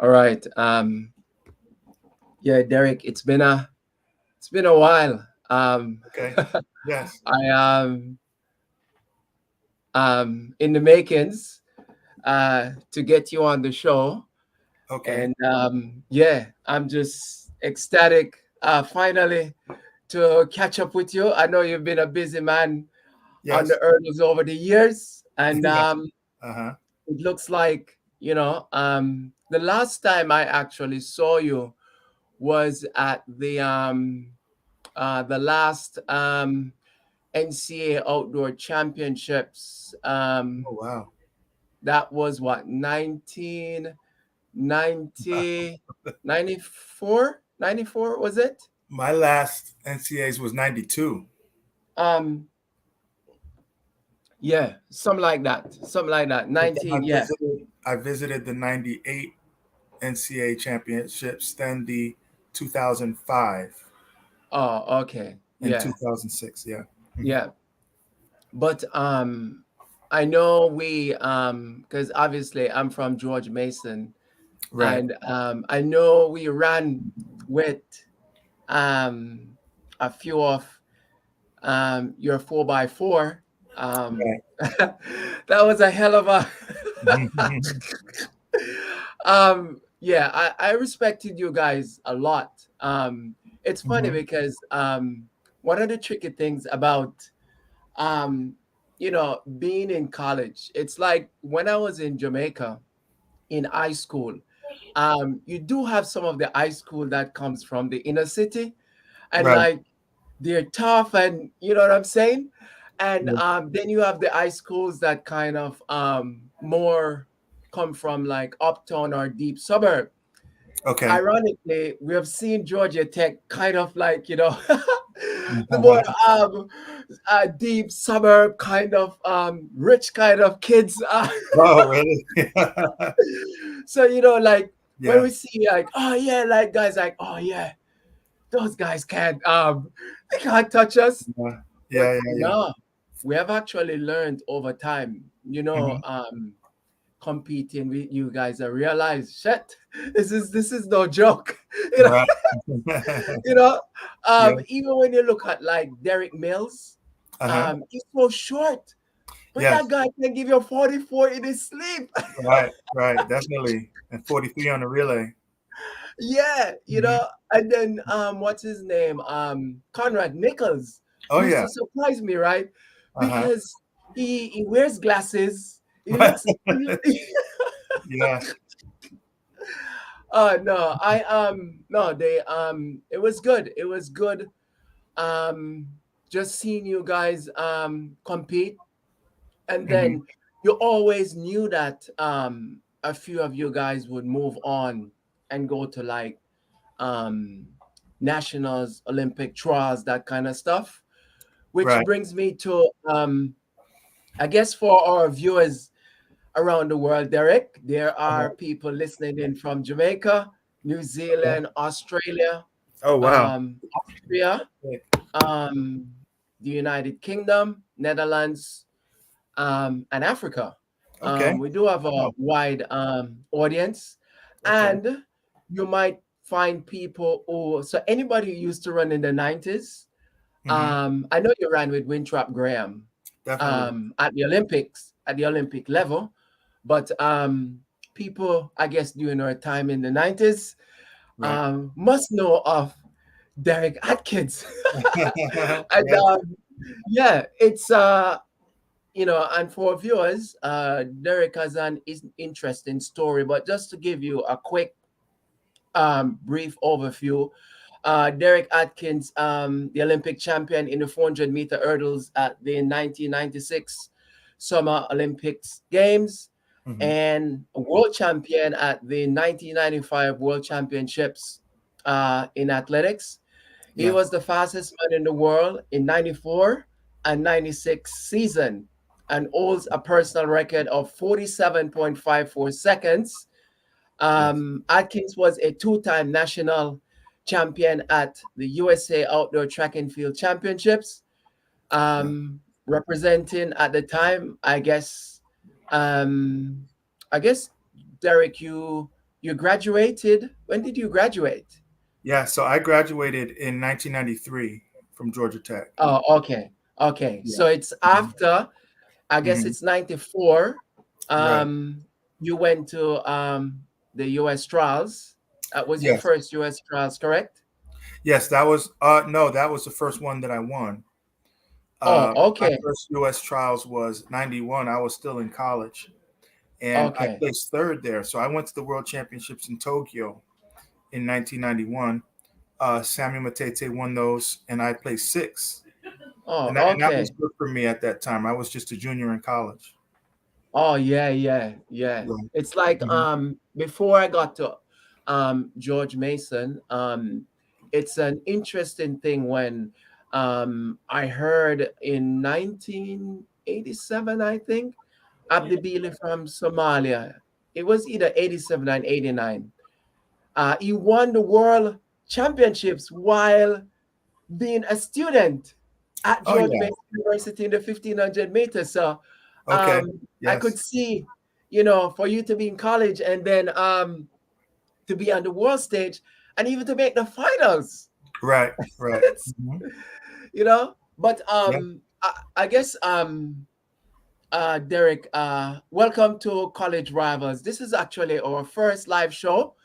All right. Yeah, Derek, it's been a while. Okay. Yes. I in the makings to get you on the show, Okay. and yeah, I'm just ecstatic finally to catch up with you. I know you've been a busy man on the Yes. hurdles over the years, and Yeah. Uh-huh. it looks like the last time I actually saw you was at the last NCAA Outdoor Championships. Oh wow. That was what, 1990, 94, 94 was it? My last NCAs was 92. Um, yeah, something like that. But then 19, yeah. I visited the 98 NCAA championships, then the 2005 Oh, okay, and yeah, 2006. Yeah. Mhm. yeah. But I know we because obviously I'm from George Mason, Right. and I know we ran with um, a few of your 4x4. Um, Right. that was a hell of a. Yeah, I respected you guys a lot. It's funny Mhm. because one of the tricky things about um, being in college, it's like when I was in Jamaica in high school. You do have some of the high school that comes from the inner city, and Right. like they're tough, and you know what I'm saying. And Yeah. then you have the high schools that kind of more come from like uptown or deep suburb. Okay. Ironically, we have seen Georgia Tech kind of like the more Uh-huh. deep suburb kind of rich kind of kids. Oh, really? So like when Yeah. we see like, oh yeah, like guys like, oh yeah, those guys can't they can't touch us. Yeah. But Yeah. Yeah. Yeah. no, we have actually learned over time, Mhm. competing with you guys. I realize shit, this is no joke. you know Right. you know Yeah. even when you look at like Derek Mills, Uh-huh. he's so short, but Yes. that guy can give you 44 in his sleep. Right. Right. Definitely. And 43 on the relay. Yeah, Mhm. and then what's his name? Conrad Nichols Oh used yeah. to surprise me, right? Uh-huh. Because he wears glasses. He looks Yeah. no, I no, they it was good. It was good um just seeing you guys compete, and Hmm. then you always knew that a few of you guys would move on and go to like um, nationals, Olympic trials, that kind of stuff. Which Right. brings me to, I guess, for our viewers around the world, Derek, there are Uh-huh. people listening in from Jamaica, New Okay. Zealand, Australia, Oh wow. Austria, um, the United Kingdom, Netherlands, and Africa. Okay. We do have a Wow. wide audience, Okay. and you might find people who, so anybody who used to run in the 90s. Hmm. I know you ran with Winthrop Graham Definitely. at the Olympics, at the Olympic level, but people, I guess, during our time in the 90s Right. must know of Derek Atkins. And Yes. yeah, it's and for viewers, Derek has an interesting story. But just to give you a quick, brief overview, Derek Atkins, the Olympic champion in the 400-meter hurdles at the 1996 Summer Olympics Games, Hmm. and a world champion at the 1995 World Championships in athletics. He Yeah. was the fastest man in the world in 94 and 96 season, and holds a personal record of 47.54 seconds. Yes. Atkins was a two-time national champion at the USA Outdoor Track and Field Championships, Yeah. representing at the time, um, I guess, Derek, you. you graduated. When did you graduate? Yeah, so I graduated in 1993 from Georgia Tech. Oh, okay. Okay. Yeah. So it's Mhm. after, I guess Mhm. it's 94. Right. You went to the US trials. That was your Yes. first US trials, correct? Yes, that was no, that was the first one that I won. Oh, My okay. first US trials was 91. I was still in college and I Okay. placed third there. So I went to the World Championships in Tokyo in 1991. Samuel Matete won those and I placed sixth. Oh, And that was okay. good for me at that time. I was just a junior in college. Oh, yeah, yeah, yeah. Right. It's like Mhm. before I got to George Mason, it's an interesting thing when I heard in 1987, I think, Abdi Bili from Somalia. It was either 87 and 89. He won the world championships while being a student at Oh George yeah. Mason University in the 1500 meters. So Okay. I could Yes. see, for you to be in college and then to be on the world stage and even to make the finals. Right. Right. It's, Mhm. but Yeah. I guess Derrick, welcome to College Rivals. This is actually our first live show.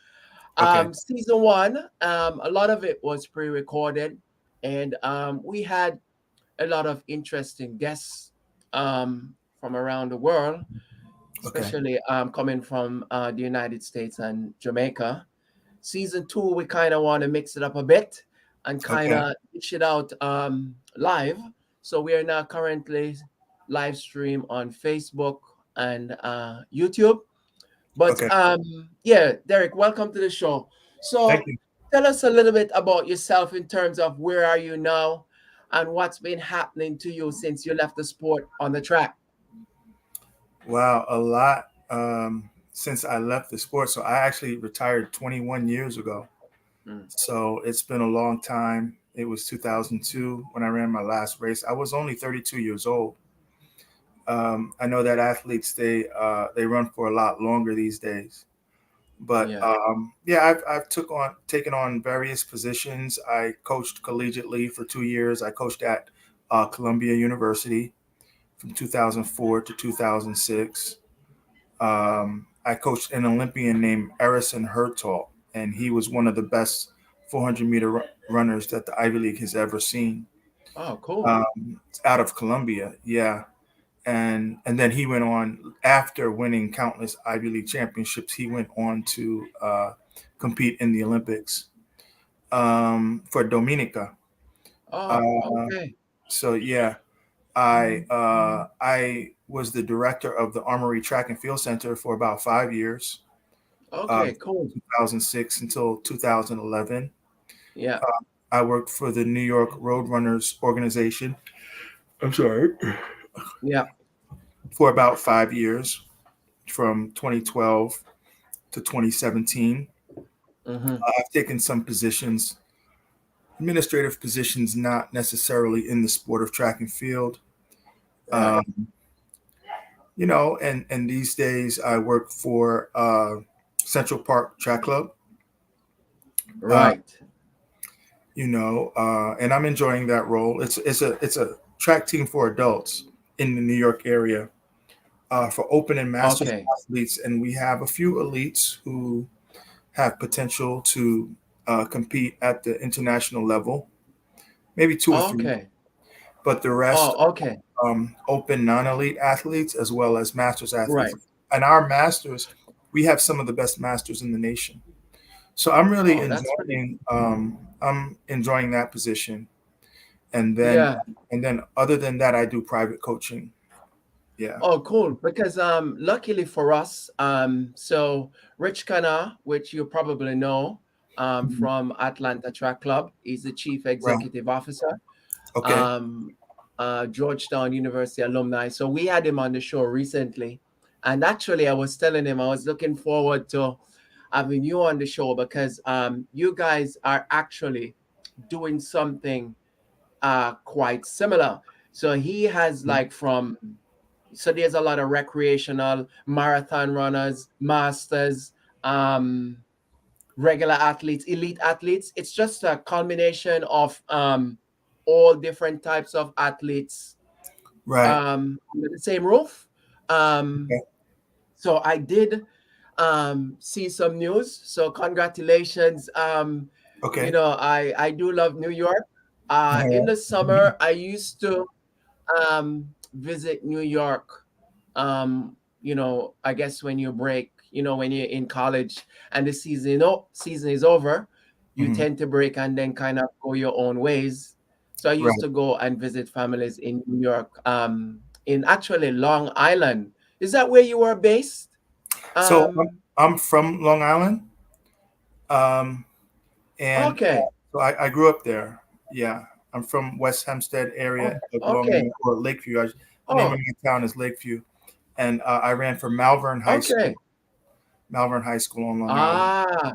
Okay. Season one, a lot of it was pre-recorded, and we had a lot of interesting guests from around the world, Okay. especially coming from the United States and Jamaica. Season two, we kind of want to mix it up a bit and kind Okay. of dish it out live. So we are now currently live stream on Facebook and YouTube. But Okay. yeah, Derrick, welcome to the show. Thank So you. tell us a little bit about yourself in terms of where are you now and what's been happening to you since you left the sport on the track. Wow, a lot since I left the sport. So I actually retired 21 years ago. Mm, So it's been a long time. It was 2002 when I ran my last race. I was only 32 years old. I know that athletes they run for a lot longer these days. But yeah. yeah, I've taken on various positions. I coached collegiately for 2 years. I coached at Columbia University from 2004 to 2006. I coached an Olympian named Erison Hertol, and he was one of the best 400-meter runners that the Ivy League has ever seen. Oh, cool. Um, Out of Columbia, yeah. And then he went on after winning countless Ivy League championships. He went on to compete in the Olympics for Dominica. Uh, Oh, okay. so yeah, I was the director of the Armory Track and Field Center for about 5 years, Okay, from cool. 2006 until 2011. Yeah. I worked for the New York Roadrunners organization. I'm sorry. Yeah. For about 5 years, from 2012 to 2017. Mm-hmm. I've taken some positions, administrative positions, not necessarily in the sport of track and field. Right. Um, and these days I work for Central Park Track Club. Uh, Right. and I'm enjoying that role. It's a track team for adults in the New York area for open and masters Okay. athletes, and we have a few elites who have potential to compete at the international level, maybe two or three, Okay. but the rest Oh, okay. open non-elite athletes as well as masters athletes. Right. And our masters, we have some of the best masters in the nation. So I'm really Oh, that's pretty. enjoying that position. And then Yeah. other than that, I do private coaching. Yeah. Oh, cool. Because luckily for us, so Rich Kana, which you probably know, Mhm. from Atlanta Track Club, is the chief Right. executive officer. Okay. Um, Georgetown University alumni. So we had him on the show recently, and actually, I was telling him I was looking forward to having you on the show because you guys are actually doing something quite similar. So he has like so there's a lot of recreational marathon runners, masters, regular athletes, elite athletes. It's just a culmination of all different types of athletes Right. under the same roof. Um, Okay. so I did see some news. So congratulations. Okay. I do love New York. In All the right. summer, I used to visit New York. I guess when you break, when you're in college and the season is over, you Mhm. tend to break and then kind of go your own ways. So I used Right. to go and visit families in New York, in actually Long Island. Is that where you were based? So Um, I'm from Long Island, um, and okay, so I grew up there. Yeah, I'm from West Hempstead area of Long okay, Island, or Lakeview. The name of oh, my town is Lakeview, and I ran for Malvern High School, okay. on Long Island, Ah,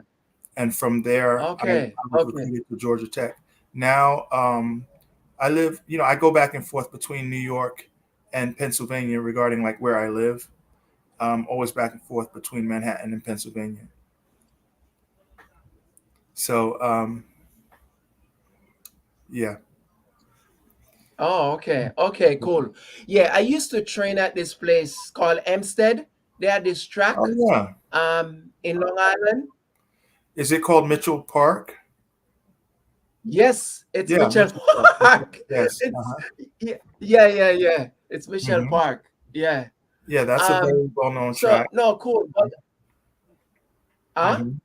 and from there okay, I was okay. recruited to Georgia Tech. Now I live, I go back and forth between New York and Pennsylvania regarding like where I live. Always back and forth between Manhattan and Pennsylvania. So yeah. Oh, okay. Okay, cool. Yeah, I used to train at this place called Hempstead. They had this track Oh yeah. in Long Island. Is it called Mitchell Park? Yes, it's Yeah, Mitchell Mitchell Park. Okay. Park. Yes. It's Uh-huh. yeah. It's Mitchell Hmm. Park. Yeah. Yeah, that's a Um, very well-known so track. no, cool. But Hmm.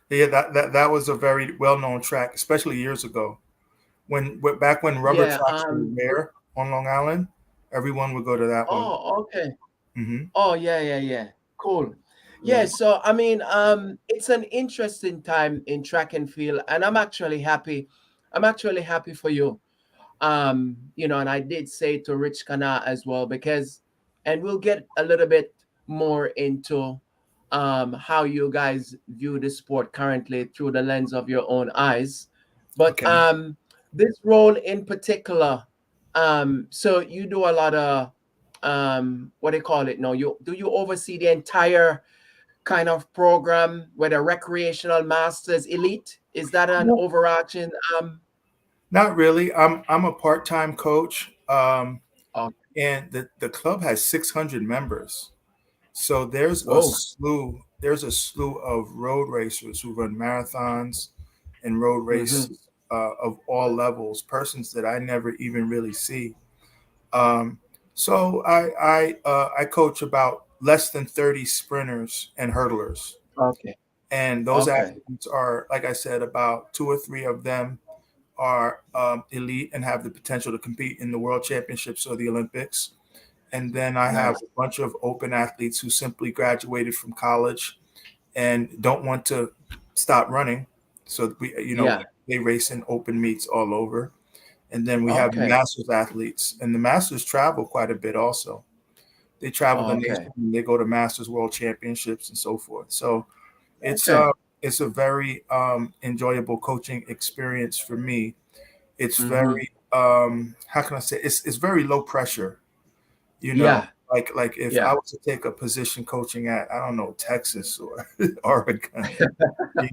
Yeah, that was a very well-known track, especially years ago. Back when rubber yeah, tracks were rare on Long Island, everyone would go to that one. oh, okay. Hmm. Oh, yeah. Cool. Yeah, Yeah. so I mean, it's an interesting time in track and field, and I'm actually happy. I'm actually happy for you. And I did say to Rich Kana as well, because, and we'll get a little bit more into how you guys view the sport currently through the lens of your own eyes. But Okay. this role in particular, so you do a lot of what do you call it? No, you oversee the entire kind of program, whether recreational masters elite? Is that an No, overarching not really. I'm a part-time coach, oh, and the club has 600 members. So whoa. there's a slew of road racers who run marathons and road Mm-hmm. races of all levels, persons that I never even really see. Um, so I coach about less than 30 sprinters and hurdlers, Okay. and those Okay. athletes are, like I said, about two or three of them are elite and have the potential to compete in the World Championships or the Olympics. And then I have Nice. a bunch of open athletes who simply graduated from college and don't want to stop running. So Yeah. they race in open meets all over. And then we have the Okay. masters athletes, and the masters travel quite a bit also. They travel the Okay. nation, and they go to masters world championships and so forth. So it's Okay. it's a very enjoyable coaching experience for me. It's Mm-hmm. very how can I say, it's very low pressure, you know, Yeah. like if I Yeah. was to take a position coaching at, I don't know, Texas or Oregon, if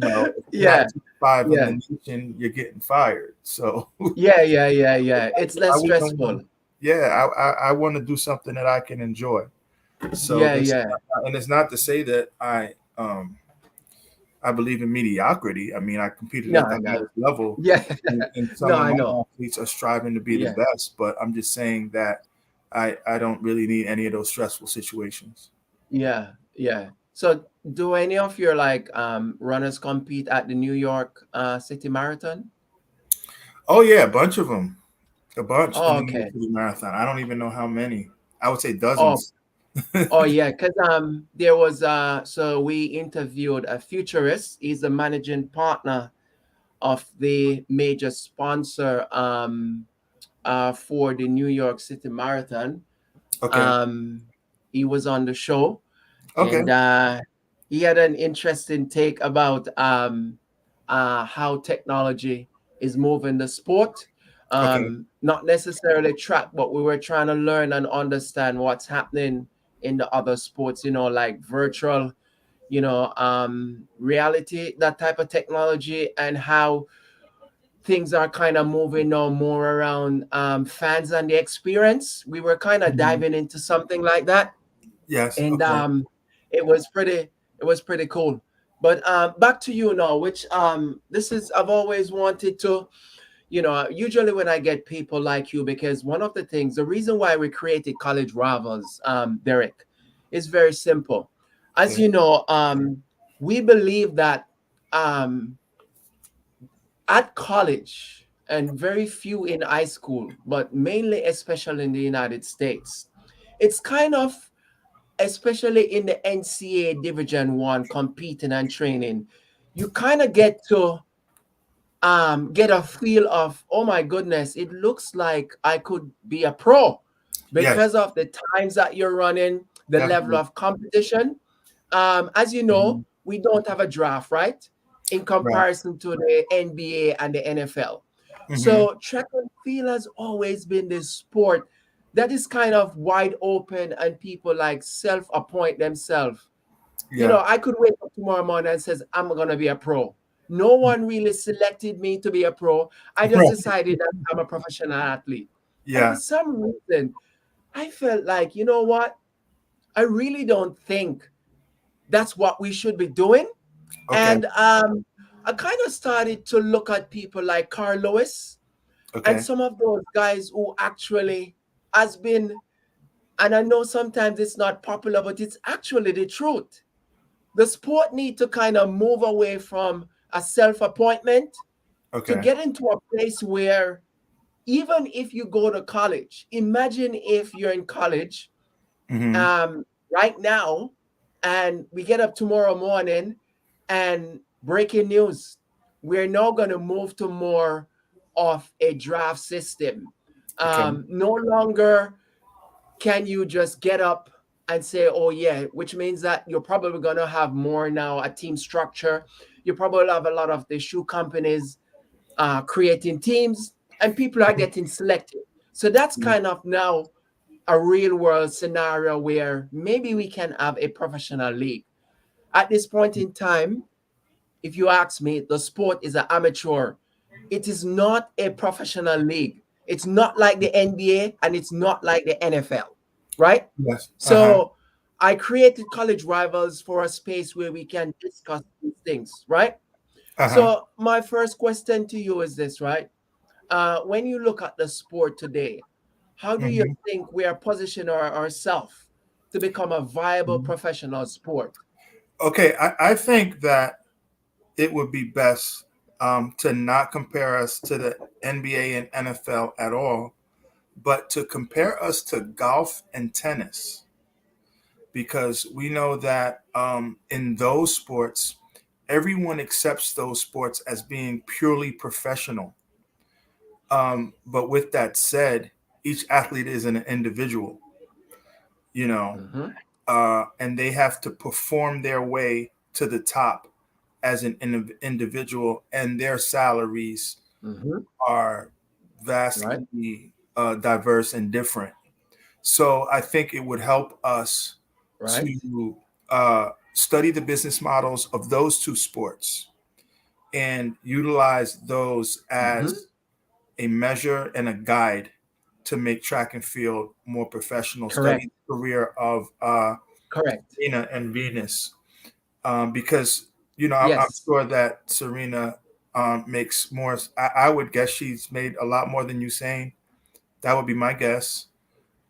you're Yeah. not top five in Yeah. the nation, you're getting fired. So Yeah. It's I less wouldn't want stressful. to, yeah, I want to do something that I can enjoy. So this, Yeah. and it's not to say that I believe in mediocrity. I mean, I competed at the No. highest level, Yeah. and No, some of I my know. athletes are striving to be the Yeah. best. But I'm just saying that I don't really need any of those stressful situations. Yeah. So do any of your like runners compete at the New York City Marathon? Oh yeah, a bunch of them, a bunch in Oh, the New York okay. City Marathon. I don't even know how many. I would say Oh, dozens. oh yeah, because there was so we interviewed a futurist. He's the managing partner of the major sponsor for the New York City Marathon. Okay. Um he was on the show, Okay. and he had an interesting take about how technology is moving the sport. Okay. Not necessarily track, but we were trying to learn and understand what's happening in the other sports, like virtual, reality, that type of technology, and how things are kind of moving now more around fans and the experience. We were kind of Mhm. diving into something like that, Yes. and Okay. it was pretty cool. But back to you now, which this is I've always wanted to, usually when I get people like you, because one of the things, the reason why we created College Rivals, Derek, is very simple. As Okay. you know, we believe that um, at college, and very few in high school, but mainly, especially in the United States, it's kind of, especially in the NCAA Division One competing and training, you kind of get a feel of, oh my goodness, it looks like I could be a pro Yes. because of the times that you're running, the level Definitely. of competition. As you know, Mhm. we don't have a draft, right? In Right. comparison to the NBA and the NFL. Hmm. So track and field has always been this sport that is kind of wide open, and people like self-appoint themselves. Yeah. I could wake up tomorrow morning and says, I'm gonna be a pro. No one really selected me to be a pro. I just Right. decided that I'm a professional athlete. And for Yeah. some reason, I felt like, you know what? I really don't think that's what we should be doing. Okay. And I kind of started to look at people like Carl Lewis and Okay. some of those guys who actually has been, and I know sometimes it's not popular, but it's actually the truth. The sport need to kind of move away from a self-appointment to Okay. get into a place where, even if you go to college, imagine if you're in college Hmm. right now, and we get up tomorrow morning and breaking news, we're now going to move to more of a draft system. Okay. No longer can you just get up and say, oh, yeah, which means that you're probably going to have more now a team structure. You probably have a lot of the shoe companies creating teams, and people are getting selected. So that's kind of now a real world scenario where maybe we can have a professional league. At this point in time, if you ask me, the sport is an amateur. It is not a professional league. It's not like the NBA and it's not like the NFL, right? Yes. Uh-huh. So I created College Rivals for a space where we can discuss these things, right? Uh-huh. So my first question to you is this, right? When you look at the sport today, how do you Hmm. think we are positioning ourselves to become a viable professional sport? Okay. I think that it would be best to not compare us to the NBA and NFL at all, but to compare us to golf and tennis, because we know that in those sports, everyone accepts those sports as being purely professional. But with that said, each athlete is an individual, you know, Mm-hmm. and they have to perform their way to the top as an individual, and their salaries Mm-hmm. are Right. vastly diverse and different. So I think it would help us Right. to study the business models of those two sports and utilize those Mm-hmm. as a measure and a guide to make track and field more professional. Correct. Study the career of Correct. Serena and Venus, because I'm Yes. sure that Serena makes more. I would guess she's made a lot more than Usain. That would be my guess.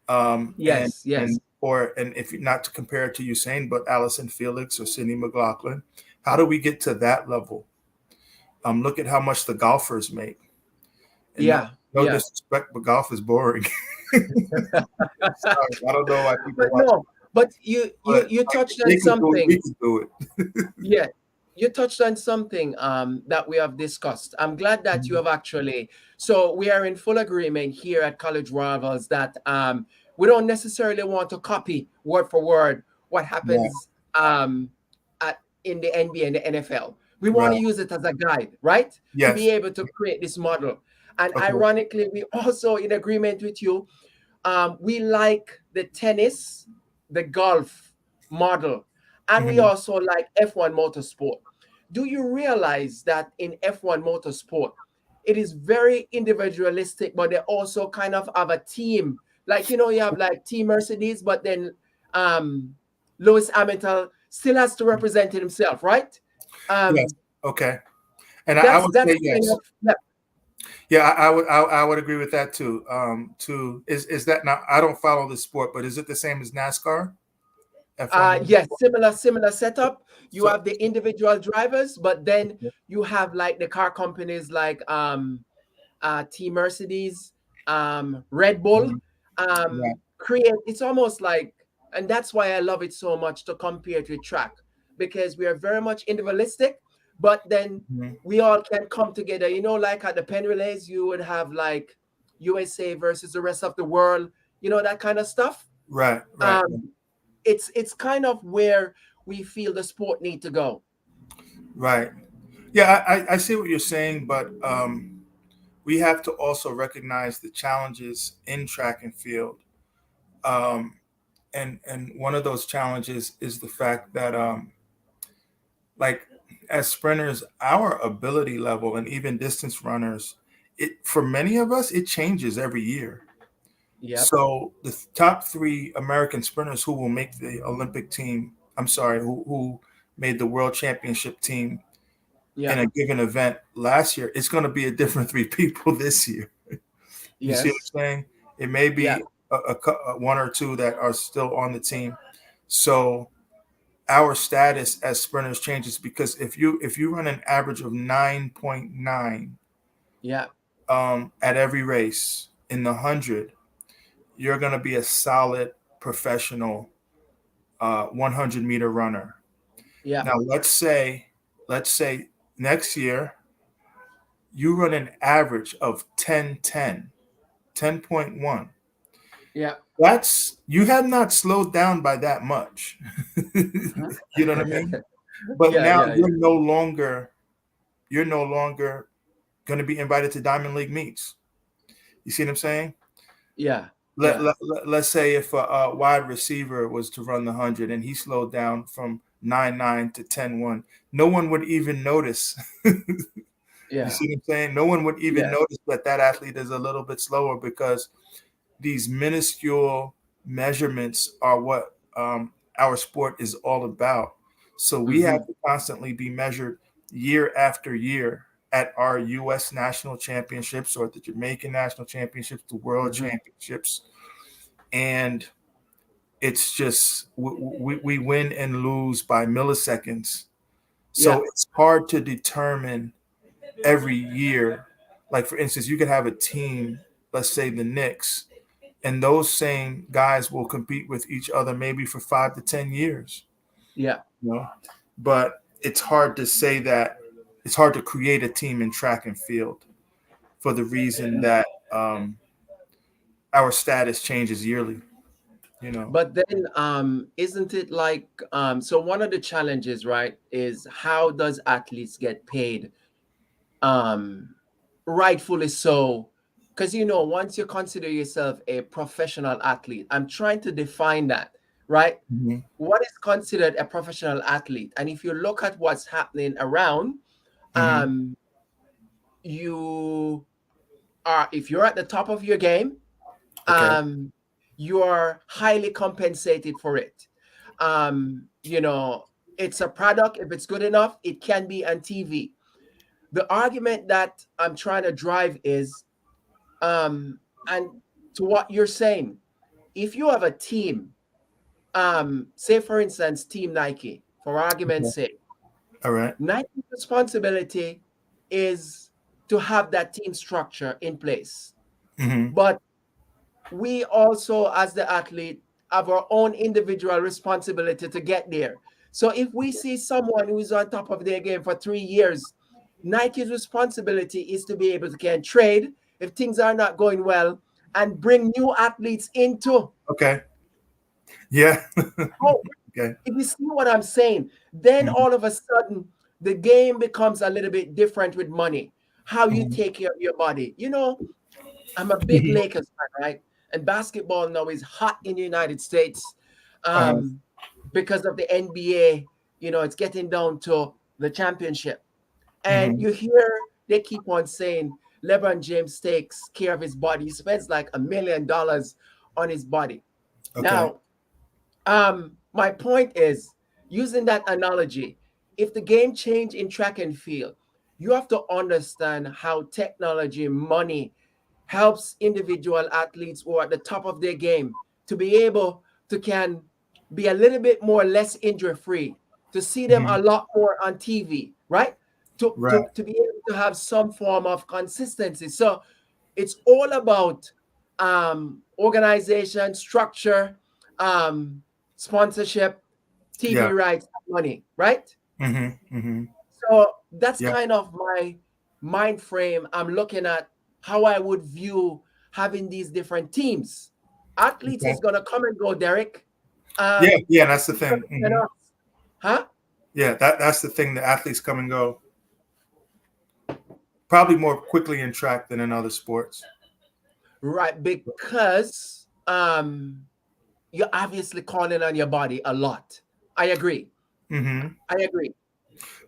And Yes. Yes. if not to compare it to Usain, but Allison Felix or Sydney McLaughlin, how do we get to that level? Look at how much the golfers make. And no, Yeah. no Yeah. disrespect, but golf is boring. Sorry, I don't know why people But watch it, no, but you but you like, touched if on they can do it, we something. can do it. Yeah, you touched on something that we have discussed. I'm glad that you Mhm. have actually. So we are in full agreement here at College Rivals that we don't necessarily want to copy word for word what Right. happens at in the NBA and the NFL. We want Right. to use it as a guide, right? To be Yes. able to create this model. And Okay. ironically, we also in agreement with you. We like the tennis, the golf model, And we Mhm. also like F1 motorsport. Do you realize that in F1 motorsport, it is very individualistic, but they also kind of have a team. Like, you know, you have like Team Mercedes, but then um, Lewis Hamilton still has to represent himself, right? Yes. Um, Okay. And I that's would that's say kind of yes. yeah. Yeah, I would agree with that too. Is that now? I don't follow the sport, but is it the same as NASCAR? F1 Yes, motorsport? similar setup. You So have the individual drivers, but then you have like the car companies like Team Mercedes, Red Bull, mhm, right. create. It's almost like, and that's why I love it so much to compare it with track, because we are very much individualistic, but then Mhm, we all can come together. You know, like at the Penn relays, you would have like USA versus the rest of the world. You know, that kind of stuff. right. Right. Um, it's kind of where we feel the sport need to go. Right. Yeah, I see what you're saying, but we have to also recognize the challenges in track and field. Um, and one of those challenges is the fact that like as sprinters, our ability level and even distance runners, it for many of us, it changes every year. Yep. So the top three American sprinters who will make the Olympic team, I'm sorry, who made the World Championship team in Yeah. a given event last year, it's going to be a different three people this year. You see what Yes. I'm saying? It may Yeah. be one or two that are still on the team. So our status as sprinters changes because if you run an average of 9.9 Yeah. at every race in the 100, you're going to be a solid professional 100-meter runner. Yeah. Now let's say next year you run an average of 10.1. Yeah. That's you have not slowed down by that much. You know what I mean? But Yeah. now Yeah. Yeah. you're no longer going to be invited to Diamond League meets. You see what I'm saying? Yeah. Let, Yeah. let, let's say if a wide receiver was to run the 100 and he slowed down from 9.9 to 10.1, no one would even notice. You Yeah. see what I'm saying? No one would even Yeah. notice that that athlete is a little bit slower because these minuscule measurements are what our sport is all about. So we Hmm. have to constantly be measured year after year at our U.S. national championships or the Jamaican national championships, the world Hmm. championships. And it's just we win and lose by milliseconds. Yeah. So it's hard to determine every year. Like, for instance, you could have a team, let's say the Knicks, and those same guys will compete with each other maybe for 5 to 10 years. Yeah. You know, but it's hard to say that. It's hard to create a team in track and field for the reason that our status changes yearly. You know. But then, isn't it like, so one of the challenges, right, is how does athletes get paid? Um, Rightfully so, because you know, once you consider yourself a professional athlete, I'm trying to define that, right? Mhm. What is considered a professional athlete? And if you look at what's happening around, Mhm. um, you are, if you're at the top of your game, Okay. um, you are highly compensated for it. You know, it's a product. If it's good enough, it can be on TV. The argument that I'm trying to drive is, and to what you're saying, if you have a team, say for instance, Team Nike, for Okay. argument's sake, All right. Nike's responsibility is to have that team structure in place. Mhm. But we also, as the athlete, have our own individual responsibility to get there. So if we see someone who is on top of their game for 3 years, Nike's responsibility is to be able to can trade if things are not going well and bring new athletes into. Okay. Yeah. Oh, Okay. if you see what I'm saying, then Mhm. all of a sudden the game becomes a little bit different with money. How you Mhm. take care of your body. You know, I'm a big Lakers fan, right? And basketball now is hot in the United States. Uh-huh. Um, because of the NBA. It's getting down to the championship. And Mhm. you hear they keep on saying LeBron James takes care of his body. He spends like $1 million on his body. Okay. Now, my point is, using that analogy, if the game change in track and field, you have to understand how technology, money helps individual athletes who are at the top of their game to be able to can be a little bit more less injury free, to see them a Mhm. lot more on TV, right? To, Right. to, to be able to have some form of consistency. So it's all about organization, structure, um, sponsorship, TV Yeah. rights, money, right? Mhm. Mhm. So that's Yeah. kind of my mind frame. I'm looking at how I would view having these different teams. Athletes Okay. is gonna come and go, Derek. Yeah. Um, Yeah. That's the it's gonna thing. depend on us. Huh? Yeah. That's the thing. The athletes come and go probably more quickly in track than in other sports. Right, because you're obviously calling on your body a lot. I agree. Hmm. I agree.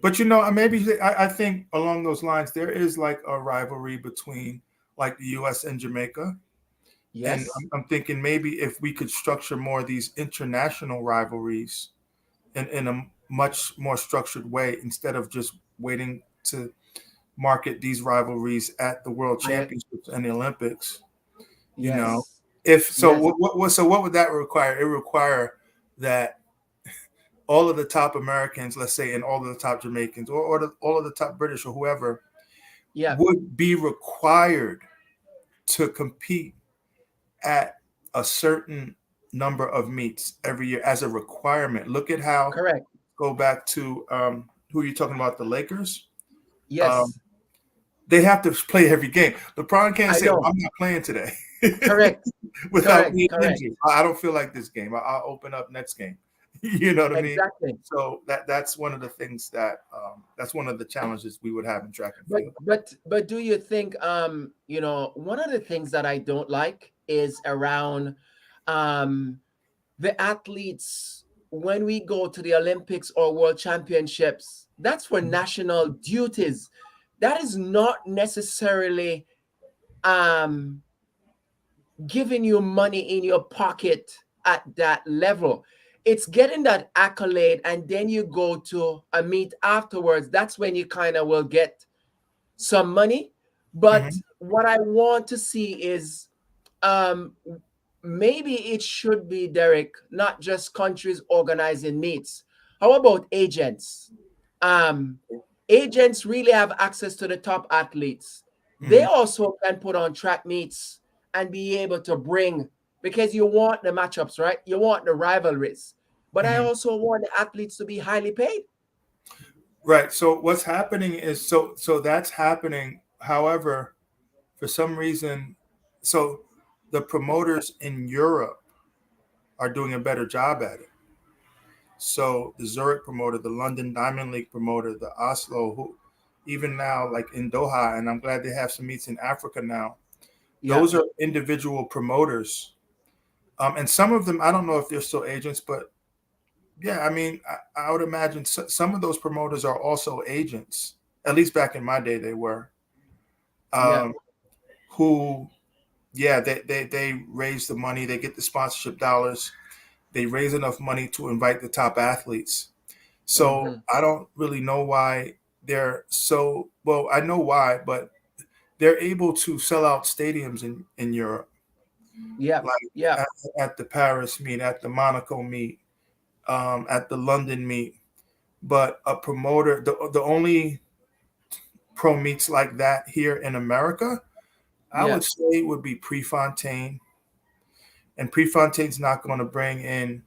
But maybe I think along those lines there is like a rivalry between like the U.S. and Jamaica, and Yes. I'm thinking maybe if we could structure more of these international rivalries in a much more structured way instead of just waiting to market these rivalries at the World I Championships and the Olympics. You know, yes. if so, Yes. what would that require? It require that all of the top Americans, let's say, and all of the top Jamaicans, all of the top British or whoever, Yeah. would be required to compete at a certain number of meets every year as a requirement. Look at how, Correct. go back to who are you talking about, the Lakers? Um, Yes. they have to play every game. LeBron can't I say, well, know. I'm not playing today Correct. without Correct. being Correct. injured. I don't feel like this game. I'll open up next game. You know what I mean? Exactly. So that's one of the things that that's one of the challenges we would have in track and But field. but but do you think one of the things that I don't like is around um the athletes when we go to the Olympics or World Championships, that's for national duties. That is not necessarily um giving you money in your pocket at that level. It's getting that accolade, and then you go to a meet afterwards. That's when you kind of will get some money. But Mhm. what I want to see is um, maybe it should be, Derek, not just countries organizing meets. How about agents? Um, Agents really have access to the top athletes. They Mhm. also can put on track meets and be able to bring, because you want the matchups, right? You want the rivalries. But I Mhm. also want the athletes to be highly paid. Right. So what's happening is so that's happening. However, for some reason, so the promoters in Europe are doing a better job at it. So the Zurich promoter, the London Diamond League promoter, the Oslo, who even now like in Doha, and I'm glad they have some meets in Africa now. Yeah. Those are individual promoters, and some of them I don't know if they're still agents, but yeah, I mean I would imagine some of those promoters are also agents. At least back in my day, they were. Yeah. Um, who yeah, they raise the money, they get the sponsorship dollars, they raise enough money to invite the top athletes. So Mm-hmm. I don't really know why they're so well. I know why, but they're able to sell out stadiums in Europe, Yeah. like Yeah. at the Paris meet, at the Monaco meet, at the London meet. But a promoter, the only pro meets like that here in America, I Yeah. would say would be Prefontaine, and Prefontaine's not going to bring in,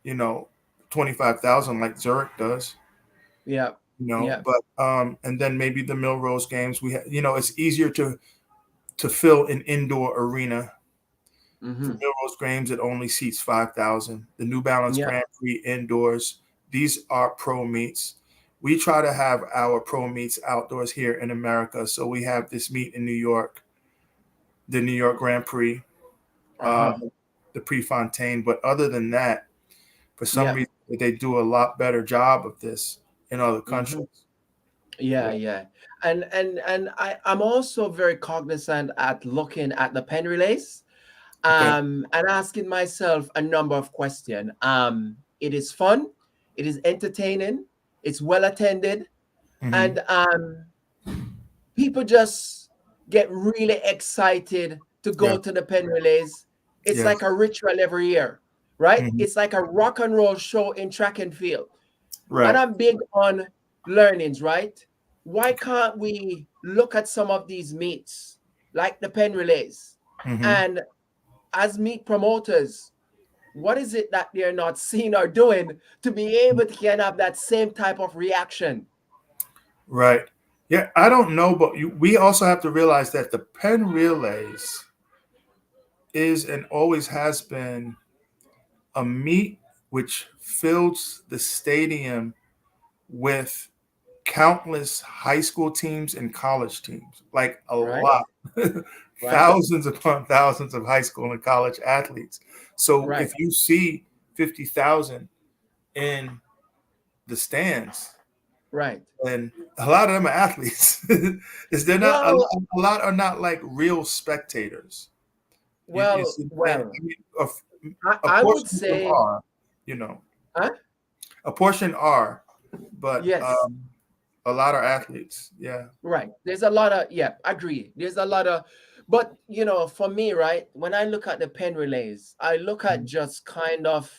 you know, 25,000 like Zurich does, Yeah. Yeah. but and then maybe the Millrose games. It's easier to fill an indoor arena. For Mm-hmm. Millrose games, it only seats 5,000. The New Balance Yeah. Grand Prix indoors. These are pro meets. We try to have our pro meets outdoors here in America. So we have this meet in New York, the New York Grand Prix, uh, Uh-huh. the Prefontaine. But other than that, for some Yeah. reason, that they do a lot better job of this in other countries. Yeah. I'm also very cognizant at looking at the Penn relays, Okay. and asking myself a number of questions. It is fun, it is entertaining, it's well attended, Mm-hmm. and people just get really excited to Yeah. go to the Penn relays. It's Yes. like a ritual every year, right? Mm-hmm. It's like a rock and roll show in track and field. And Right. I'm big on learnings, right? Why can't we look at some of these meets, like the Penn relays, Mm-hmm. and as meet promoters, what is it that they're not seeing or doing to be able to can have that same type of reaction? Right. Yeah, I don't know, but we also have to realize that the Penn Relays is and always has been a meet which fills the stadium with countless high school teams and college teams, like a Right, lot, right, thousands upon thousands of high school and college athletes. So right. if you see 50,000 in the stands, Right. and a lot of them are athletes, is they're not Well, a lot are not like real spectators. You well, see what I'm saying? well. I mean, a I would portion of them say, are, you know, huh? a portion are, but Yes, a lot are athletes. Yeah. right. There's a lot of, yeah, agree. There's a lot of, but for me, right, when I look at the Penn relays, I look at just kind of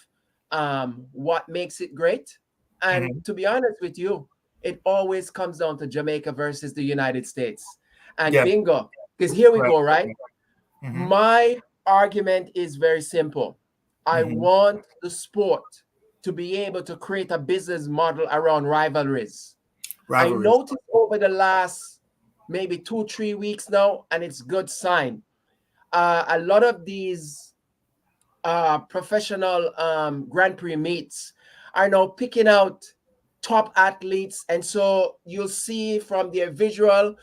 what makes it great. And Mm-hmm. to be honest with you, it always comes down to Jamaica versus the United States. And Yeah. bingo, because here we Right. go, right? Mm-hmm. My argument is very simple. I Mm-hmm. want the sport to be able to create a business model around rivalries. I Rivalries. noticed over the last maybe 2, 3 weeks now, and it's good sign. A lot of these professional Grand Prix meets are now picking out top athletes, and so you'll see from their visual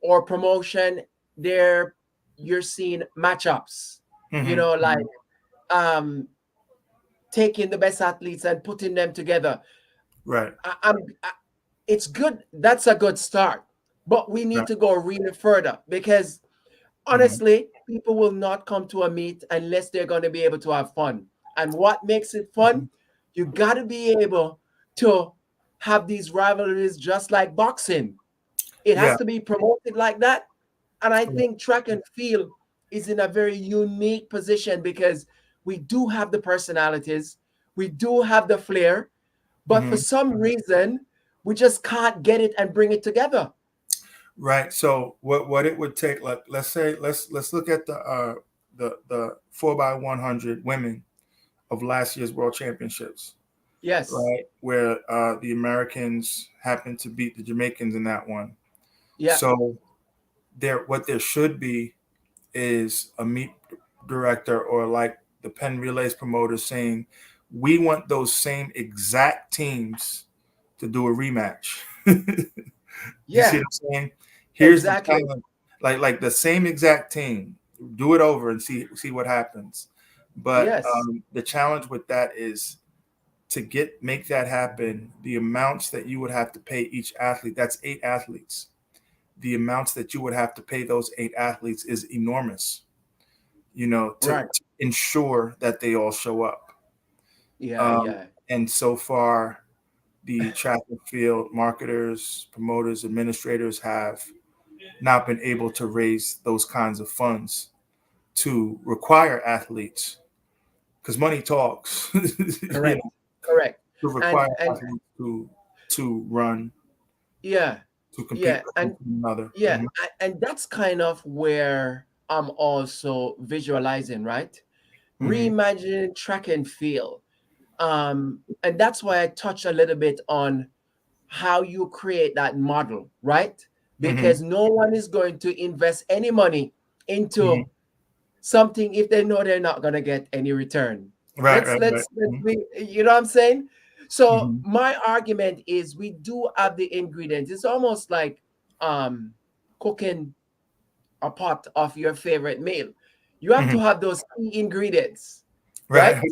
or promotion, there you're seeing matchups. You Mm-hmm. know, like Mm-hmm. um, taking the best athletes and putting them together. Right. It's good. That's a good start, but we need Right. to go really further because Mm-hmm. honestly, people will not come to a meet unless they're going to be able to have fun. And what makes it fun? You got to be able to have these rivalries just like boxing. It has Yeah. to be promoted like that. And I Yeah. think track and field is in a very unique position because we do have the personalities, we do have the flair, but for Mm-hmm. some reason, we just can't get it and bring it together. Right. So what it would take, like let's say let's look at the 4x100 women of last year's World Championships, Yes. right? Where the Americans happened to beat the Jamaicans in that one. Yeah. So there should be is a meet director or like the Penn Relays promoter saying, we want those same exact teams to do a rematch. You see Yeah. what I'm saying? Here's the Exactly. challenge. Like the same exact team. Do it over and see what happens. But Yes. the challenge with that is to make that happen, the amounts that you would have to pay each athlete, that's 8 athletes. The amounts that you would have to pay those 8 athletes is enormous, to Right. ensure that they all show up. Yeah. Um, Yeah. and so far, the track and field marketers, promoters, administrators have not been able to raise those kinds of funds to require athletes, because money talks, Correct. Correct. to And require athletes to run, yeah. to compete Yeah. with And one another. yeah. Mhm. And that's kind of where I'm also visualizing, right? Mhm. Reimagining track and field. And that's why I touch a little bit on how you create that model, right? Mhm. Because no one is going to invest any money Mhm. into something if they know they're not gonna get any return. Right, Let's right, right. let's let's Mhm. be, you know what I'm saying? So Mhm. my argument is we do have the ingredients. It's almost like um cooking a pot of your favorite meal. You have to Mhm. have those key ingredients. Right. right?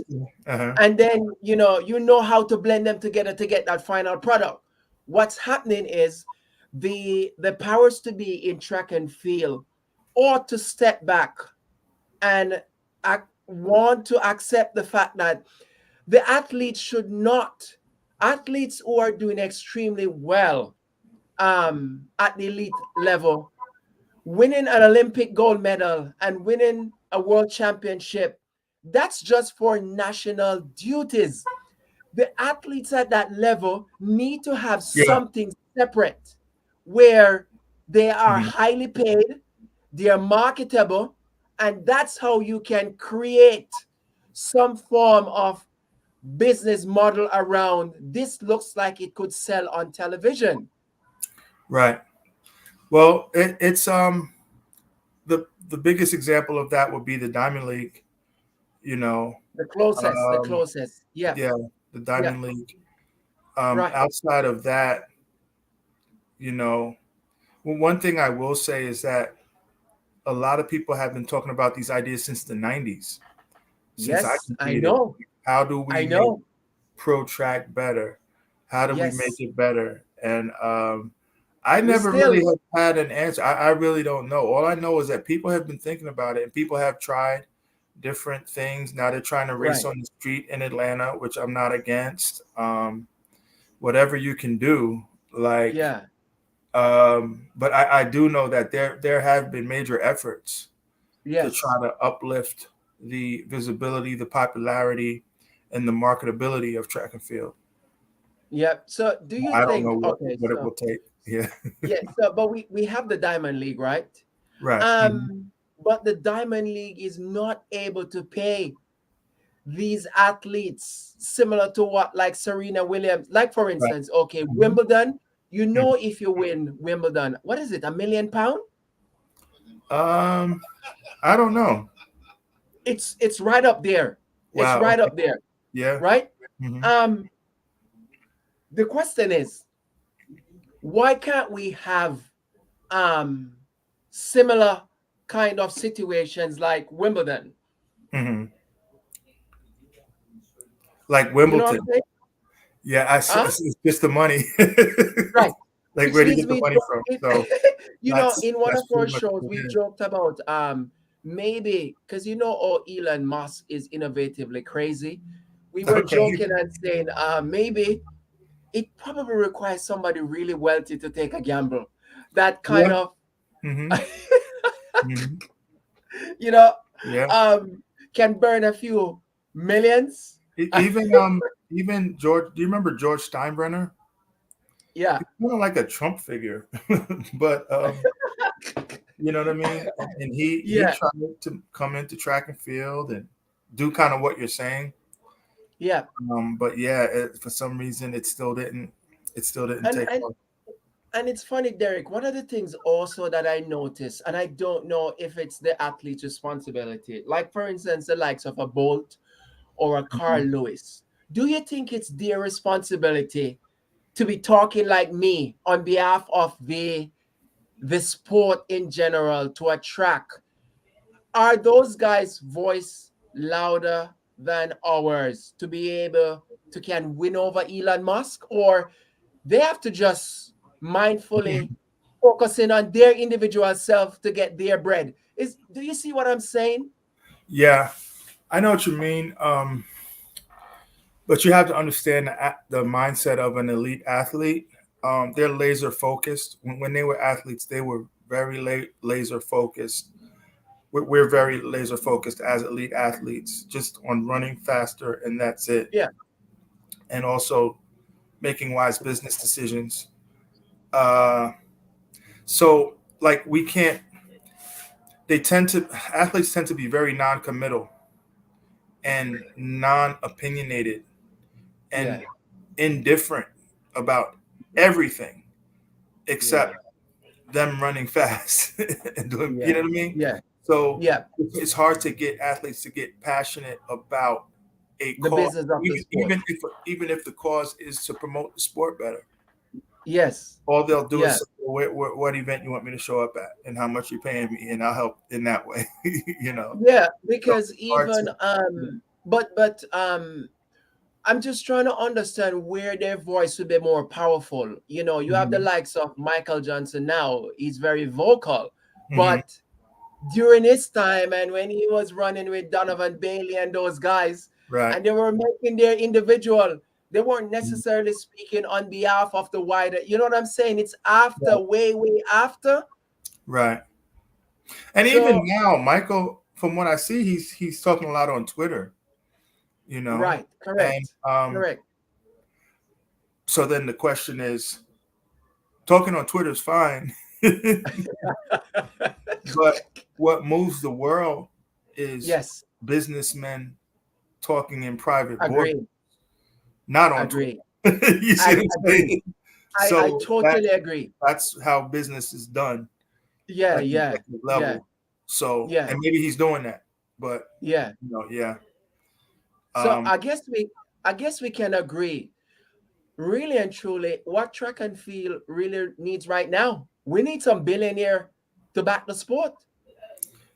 Uh-huh. And then you know how to blend them together to get that final product. What's happening is the powers to be in track and field ought to step back and want to accept the fact that the athletes should not, athletes who are doing extremely well at the elite level, winning an Olympic gold medal and winning a world championship, that's just for national duties. The athletes at that level need to have Yeah. something separate where they are Mhm. highly paid, they are marketable, and that's how you can create some form of business model around this. Looks like it could sell on television. Right. Well, it's the biggest example of that would be the Diamond League. You know, The um, closest. Yeah, yeah, the yeah, Diamond League. right. Outside of that, you know, well, one thing I will say is that a lot of people have been talking about these ideas since the '90s, since I Yes, I competed. know. How do I we make know. pro track better? How do we make Yes. it better? And I We never still, really have had an answer. I really don't know. All I know is that people have been thinking about it and people have tried different things. Now they're trying to race right. on the street in Atlanta, which I'm not against. Whatever you can do, like, Yeah. but I do know that there have been major efforts to try Yes. to uplift the visibility, the popularity, and the marketability of track and field. Yeah. So do you I don't know think, okay, what it will so take. Yeah. yeah, so but we have the Diamond League, right? Right. Mhm. Um, but the Diamond League is not able to pay these athletes similar to what like Serena Williams, like for Right. instance, okay, Mhm. Wimbledon, Mhm. if you win Wimbledon, what is it, £1 million? Um, I don't know. It's right up there. It's Wow. right Okay. up there, Yeah. right? Hmm. Um, the question is, why can't we have um similar kind of situations like Wimbledon? Hmm. Like You know what Wimbledon. I'm saying? Yeah. Huh? It's just the money. Right. Like, Which where do you leads get the me money to from? it, So in one that's of our pretty much shows, we yeah. joked about maybe because oh, Elon Musk is innovatively crazy. We were Okay. joking and saying maybe it probably requires somebody really wealthy to take a gamble. That kind Yeah. of Hmm. Hmm. you know Yeah. um can burn a few millions. Even even George. Do you remember George Steinbrenner? Yeah. He's kind of like a Trump figure, but you know what I mean? And he Yeah. tried to come into track and field and do kind of what you're saying. Yeah. But yeah, for some reason it still didn't and take and off. And it's funny, Derek. One of the things also that I notice, and I don't know if it's the athlete's responsibility, like for instance, the likes of a Bolt or a Carl Mhm. Lewis. Do you think it's their responsibility to be talking like me on behalf of the sport in general to attract? Are those guys' voice louder than ours to be able to can win over Elon Musk, or they have to just mindfully focusing on their individual self to get their bread? Do you see what I'm saying? Yeah, I know what you mean. But you have to understand the mindset of an elite athlete. They're laser focused. When they were athletes, they were very laser focused. We're very laser focused as elite athletes, just on running faster, and that's it. Yeah. And also making wise business decisions. Uh, so, like, we can't. They tend to athletes tend to be very non-committal and non-opinionated Yeah. and indifferent about everything Yeah. except them running fast and doing, you know Yeah. what I mean? Yeah. So Yeah. it's hard to get athletes to get passionate about a The cause, business of the even sport. even if the cause is to promote the sport better. Yes. All they'll do is Yeah. say, what event you want me to show up at and how much you're paying me, and I'll help in that way. You know, Yeah. so Because it's hard to. even Yeah. but I'm just trying to understand where their voice would be more powerful. You know, you have the Hmm. likes of Michael Johnson now. He's very vocal. Hmm. But during his time and when he was running with Donovan Bailey and those guys, Right. and they were making their individual, they weren't necessarily speaking on behalf of the wider, you know what I'm saying? It's after, Right. way after. Right. And even So, now, Michael, from what I see, he's talking a lot on Twitter, you know. right, And correct, correct. so then the question is, talking on Twitter is fine, but what moves the world is Yes, businessmen talking in private board, agree, not on agree. Twitter. You see I what I'm agree. saying? I So totally agree. that's how business is done Yeah, at the yeah, executive yeah, level. So, yeah, and maybe he's doing that, but yeah. yeah. So Um, I guess we can agree, really and truly, what track and field really needs right now. We need some billionaire to back the sport.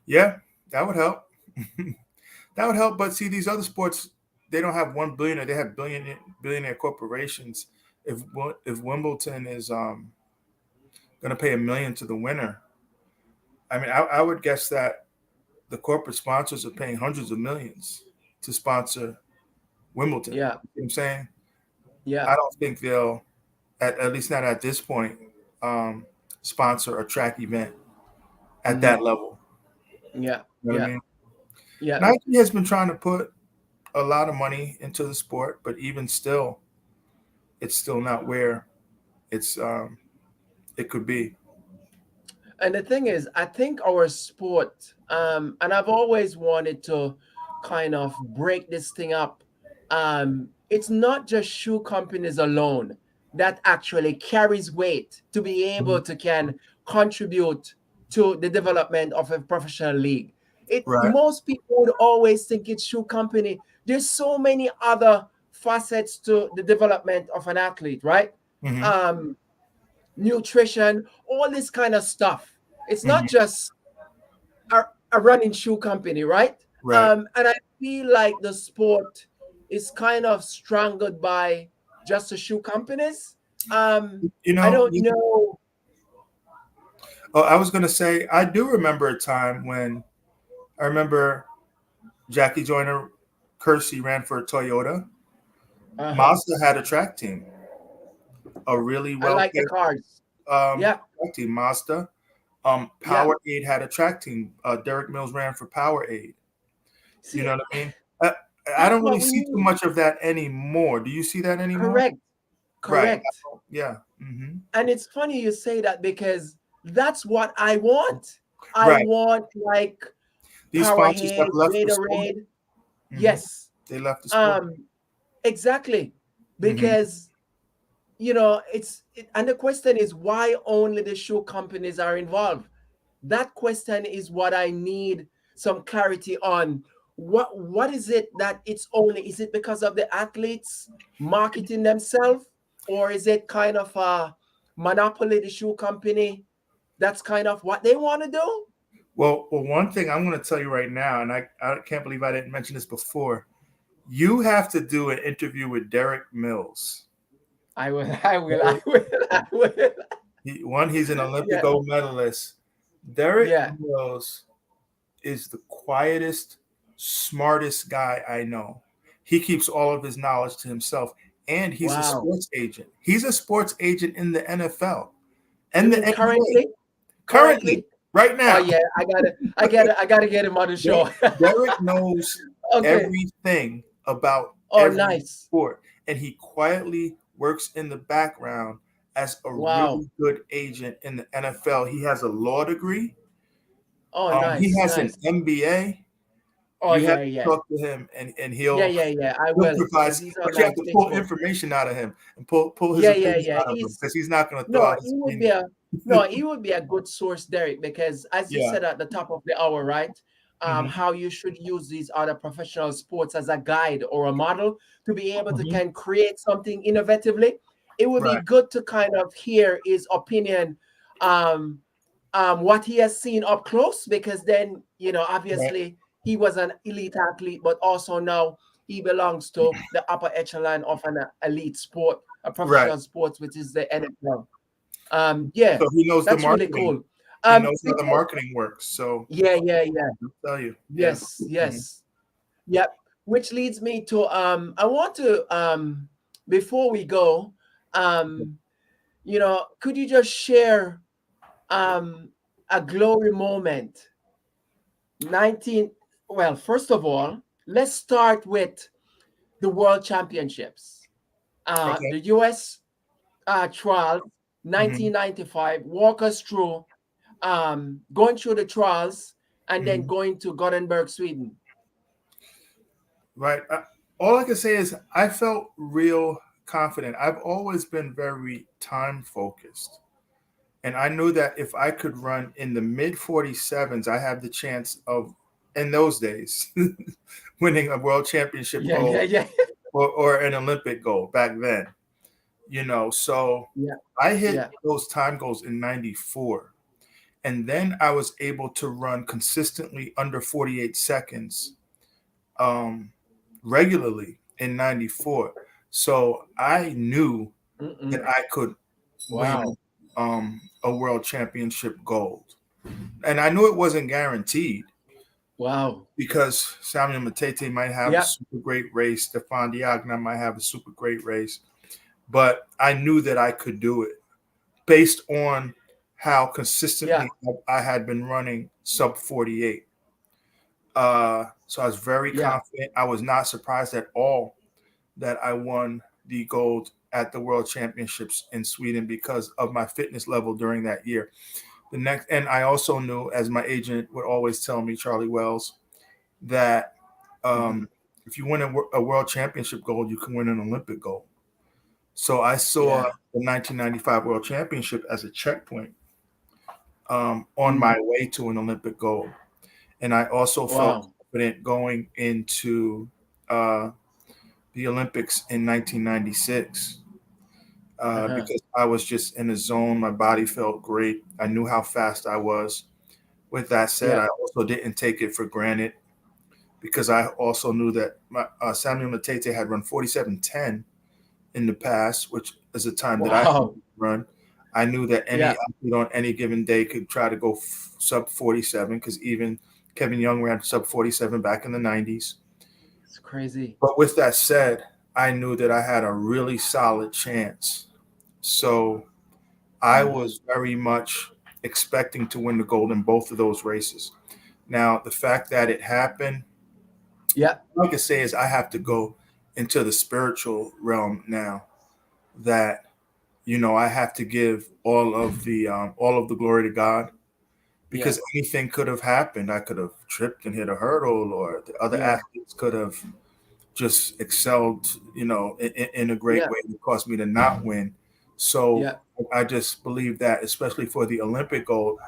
yeah, that would help. That would help. But see, these other sports, they don't have 1 billionaire. They have billionaire corporations. If Wimbledon is going to pay $1 million to the winner, I mean, I would guess that the corporate sponsors are paying hundreds of millions to sponsor Wimbledon. You know Yeah, what I'm saying? yeah, I don't think they'll, at least not at this point, um, sponsor a track event at hmm, that level. yeah, You know what I yeah, mean? yeah. Nike has been trying to put a lot of money into the sport, but even still, it's still not where it's it could be. And the thing is, I think our sport, and I've always wanted to kind of break this thing up. It's not just shoe companies alone that actually carries weight to be able to can contribute to the development of a professional league. It Right. most people would always think it's shoe company. There's so many other facets to the development of an athlete, right? Hmm. Um, Nutrition, all this kind of stuff. It's not Hmm. just a, a running shoe company, right? Right. And I feel like the sport is kind of strangled by just the shoe companies. You I know, don't know. oh, I was gonna say I do remember a time when I remember Jackie Joyner Kersey ran for Toyota. Uh-huh. Mazda had a track team, a really I well like the paid cars. Yeah, track team. Mazda. yeah. Powerade had a track team. Derek Mills ran for Powerade. You See, know what I mean? Uh, I that's don't really what we see too need. much of that anymore. Do you see that anymore? Correct, Right. correct. Yeah. Hmm. And it's funny you say that because that's what I want. I Right. want like These sponsors have Powerade, left the sport. Gatorade. Hmm. Yes. They left the sport. Um, exactly. Hmm. Because and the question is why only the shoe companies are involved. That question is what I need some clarity on. What is it that it's only, is it because of the athletes marketing themselves, or is it kind of a monopoly, the shoe company? That's kind of what they want to do. Well, one thing I'm going to tell you right now, and I can't believe I didn't mention this before. You have to do an interview with Derek Mills. I will, I will, I Derek- will, I will. he's an Olympic Yeah, gold medalist. Derek yeah. Mills is the quietest, smartest guy I know. He keeps all of his knowledge to himself, and he's a Wow. sports agent. He's a sports agent in the NFL You and the mean NBA currently? currently, Currently? right Oh now. yeah, I gotta get him on the show. Derek knows Okay. everything about Oh, every nice. sport, and he quietly works in the background as a Wow. really good agent in the NFL. He has a law degree. Oh, He nice, has an nice. MBA. Oh You have yeah, to yeah, talk to him, and yeah, he'll yeah, yeah. I he'll will, provide, because he's on but you my have to pull Facebook. information out of him and pull his Yeah, yeah, opinions yeah. out of him He's because he's not going to throw No, out his he would be opinion. a no, he would be a good source, Derek, because as you Yeah. said at the top of the hour, right? Hmm. How you should use these other professional sports as a guide or a model to be able to Hmm. can create something innovatively. It would be Right. good to kind of hear his opinion, um, what he has seen up close, because then Right. obviously he was an elite athlete, but also now he belongs to the upper echelon of an elite sport, a Right. professional sport, which is the NFL. Yeah, So he knows the that's really marketing. cool. He knows how the Before, marketing works. So yeah. I'll tell you. Yeah. Yes, yes. Yep. Which leads me to I want to before we go, um, could you just share a glory moment? 19 well, first of all, let's start with the World Championships. Okay. The US trials, Hmm. 1995. Walk us through going through the trials and then Hmm. going to Gothenburg, Sweden. Right. All I can say is I felt real confident. I've always been very time focused. And I knew that if I could run in the mid 47s, I have the chance of, in those days, winning a world championship Yeah, yeah, gold yeah. or an Olympic gold back then. So Yeah, I hit yeah, those time goals in 94. And then I was able to run consistently under 48 seconds um, regularly in 94. So I knew that mm-mm. I could win Wow, a world championship gold. And I knew it wasn't guaranteed wow. because Samuel Matete might have a Yeah, super great race, Stefan Diagna might have a super great race, but I knew that I could do it based on how yeah, consistently I had been running sub 48. So I was very yeah, confident. I was not surprised at all that I won the gold at the World Championships in Sweden because of my fitness level during that year. And I also knew, as my agent would always tell me, Charlie Wells, that mhm, um, if you win a World Championship gold, you can win an Olympic gold. So I saw yeah, the 1995 World Championship as a checkpoint on my mm, way to an Olympic gold. And I also felt wow, confident going into uh, the Olympics in 1996 uh-huh, because I was just in a zone. My body felt great. I knew how fast I was. With that said, yeah, I also didn't take it for granted because I also knew that Samuel Matete had run 47:10 in the past, which is a time that I wow, run. I knew that any yeah, athlete on any given day could try to go sub 47 because even Kevin Young ran sub 47 back in the 90s. it's crazy. But with that said, I knew that I had a really solid chance. So I Mm, was very much expecting to win the gold in both of those races. Now, the fact that it happened, yeah, all I can say is I have to go into the spiritual realm now. That I have to give all of the glory to God yeah, because anything could have happened. I could have tripped and hit a hurdle, or the other yeah, athletes could have just excelled, in a great yeah, way that caused me to not win. So yeah, I just believe that, especially for the Olympic gold,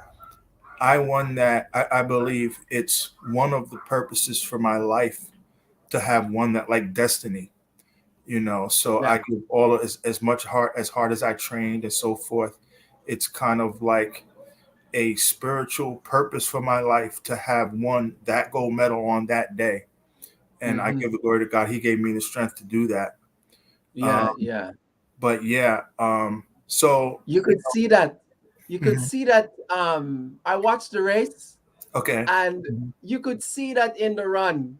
I won that. I believe it's one of the purposes for my life to have won that, like destiny. So I yeah, give all as much heart as I trained and so forth. It's kind of like a spiritual purpose for my life to have won that gold medal on that day. And I give mm-hmm, the glory to God. He gave me the strength to do that. yeah, Um, yeah. but yeah, so You could see that. You could mhm, see that. I watched the race, okay, and mhm, you could see that in the run.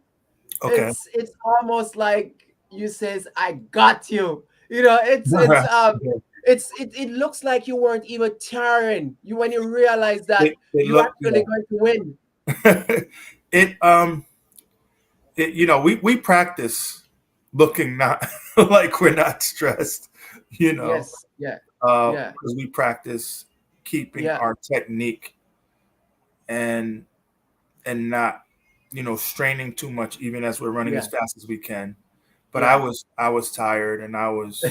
okay, It's almost like you says, "I got you." It looks like you weren't even tiring. You when you realize that it you looked actually going to win. it we practice looking not like we're not stressed, you know, Yes. Yeah. Yeah. because we practice keeping Yeah. our technique and not straining too much even as we're running as Yeah. fast as we can. But I Yeah. was I was tired and I was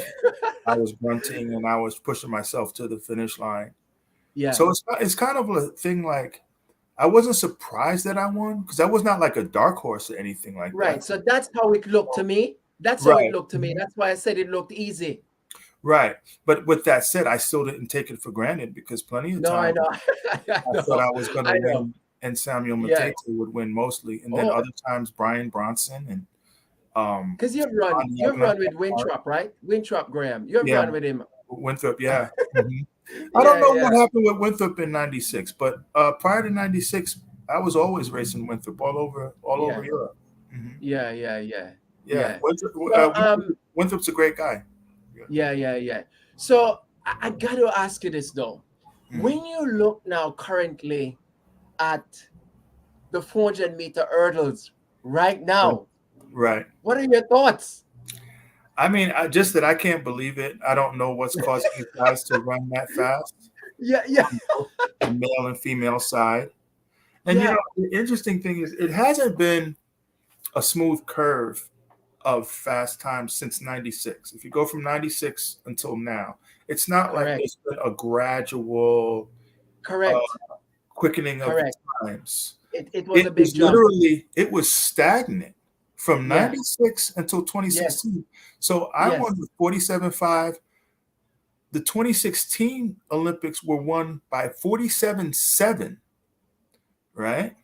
grunting and I was pushing myself to the finish line. Yeah. So it's kind of a thing like I wasn't surprised that I won because I was not like a dark horse or anything like that. Right. So that's how it looked to me. That's how it Right. looked to me. That's why I said it looked easy. Right. But with that said, I still didn't take it for granted because plenty of No, I times know. I I thought know. I was going to I know. win. and Samuel Yeah. Matete would win mostly, and then Oh, other times Brian Bronson and because Ron you've Wagner. run with Winthrop, right? Winthrop Graham. You've Yeah, run with him. Winthrop. Yeah. Mhm. I don't Yeah, know what yeah, happened with Winthrop in '96, but prior to '96, I was always racing Winthrop all over yeah, Europe. Hmm. yeah, yeah, yeah, Yeah, yeah. So Winthrop's a great guy. Yeah. yeah, yeah, yeah. So I got to ask you this though. Mhm. When you look now currently at the 400-meter hurdles right now, Right. what are your thoughts? I mean, just that I can't believe it. I don't know what's causing these guys to run that fast, Yeah, yeah, both the male and female side. And yeah. the interesting thing is, it hasn't been a smooth curve of fast times since '96. If you go from '96 until now, it's not like Correct, there's been a gradual uh, correct, quickening of the correct. times. It was a big jump. It was stagnant from Yeah, '96 until yes, 2016. So I yes, won with 47.5. The 2016 Olympics were won by 47.7, right?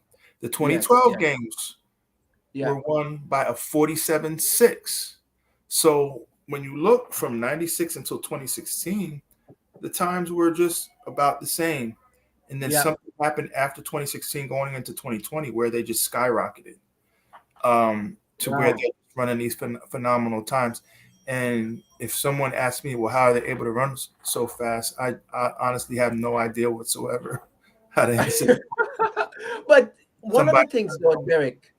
The yes, 2012 yeah, games yeah, were won by a 47.6. So when you look from '96 until 2016, the times were just about the same. And then yeah. something happened after 2016 going into 2020 where they just skyrocketed to where Wow. they're running these phenomenal times. And if someone asks me, well, how are they able to run so fast? I honestly have no idea whatsoever how to answer. But one of the Somebody, things though, Derek,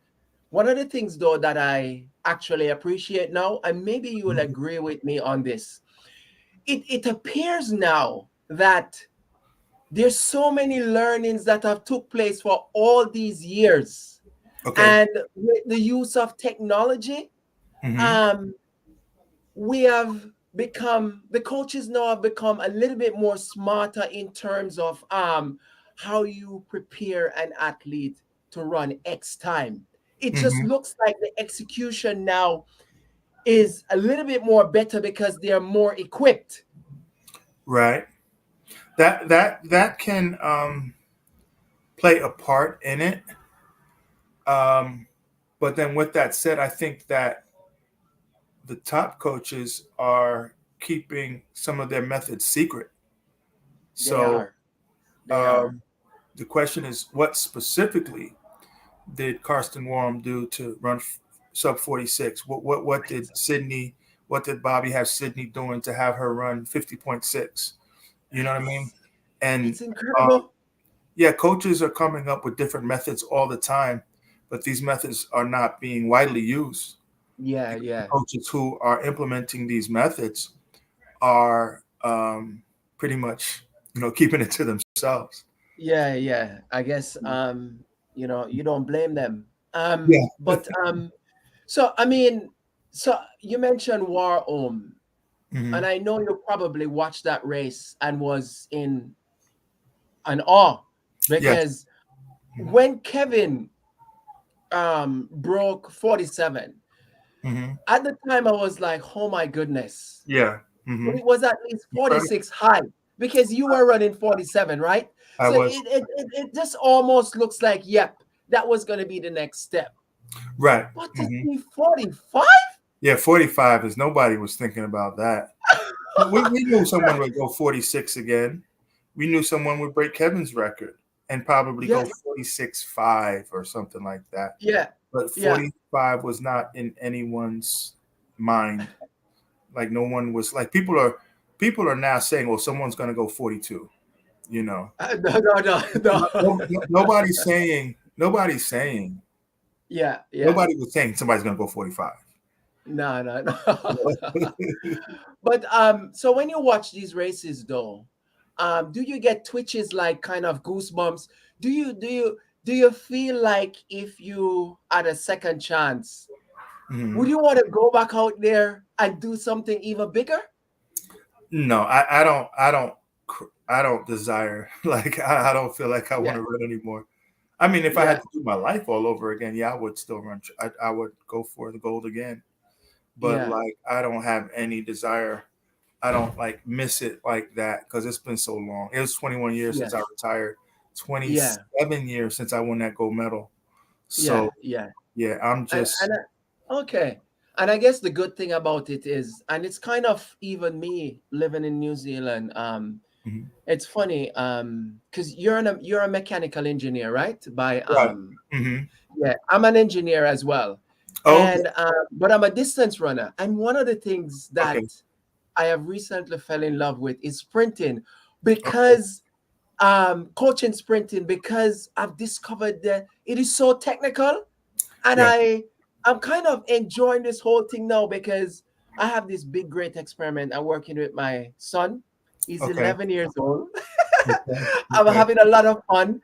one of the things though that I actually appreciate now, and maybe you will agree with me on this, it appears now that there's so many learnings that have took place for all these years, okay. and with the use of technology, Hmm. um, we have become the coaches now have become a little bit more smarter in terms of how you prepare an athlete to run X time. It just Hmm. looks like the execution now is a little bit more better because they're more equipped. Right. That can play a part in it. Um, but then with that said, I think that the top coaches are keeping some of their methods secret. They So are. They are. um, the question is, what specifically did Karsten Warm do to run sub 46? What did Sydney? What did Bobby have Sydney doing to have her run 50.6? You know what I mean? And It's um, incredible. yeah, coaches are coming up with different methods all the time, but these methods are not being widely used. Yeah, Because the yeah. coaches who are implementing these methods are pretty much, keeping it to themselves. Yeah, yeah. I guess you don't blame them. Yeah. But so I mean, so you mentioned War Home, and Hmm. I know you probably watched that race and was in an awe Yes. because Hmm. when Kevin broke 47, Hmm. at the time I was like, oh my goodness. Yeah. Hmm. But it was at least Incredible. 46 high because you were running 47, right? I So was it just almost looks like, yep, that was going to be the next step. right. But to Hmm. see 45? Yeah, 45 is nobody was thinking about that. We knew someone would go 46 again. We knew someone would break Kevin's record and probably go Yes. 46.5 or something like that. Yeah. But Yeah. 45 was not in anyone's mind. Like no one was like people are now saying, well, someone's gonna go 42, you know. No, no, no, no. Nobody's saying Yeah. Yeah. nobody was saying somebody's gonna go 45. No, no, no. But so when you watch these races though, do you get twitches like kind of goosebumps? Do you feel like if you had a second chance, would Mhm. you want to go back out there and do something even bigger? No, I don't desire like I don't feel like I want Yeah, to run anymore. I mean, if I had yeah, to do my life all over again, yeah, I would still run. I would go for the gold again. But yeah, like, I don't have any desire. I don't like miss it like that because it's been so long. It was 21 years since yes, I retired. Yeah, 27 years since I won that gold medal. yeah, So yeah. yeah, I'm just Okay. And I guess the good thing about it is, and it's kind of even me living in New Zealand. mhm. It's funny, because you're a mechanical engineer, right? By Right. Hmm. yeah, I'm an engineer as well, Oh, okay. and but I'm a distance runner. And one of the things that Okay. I have recently fell in love with is sprinting, Okay. because coaching sprinting, because I've discovered that it is so technical, and Yeah. I'm kind of enjoying this whole thing now, because I have this big great experiment. I'm working with my son. He's Okay. 11 years old. Okay. I'm Okay. having a lot of fun,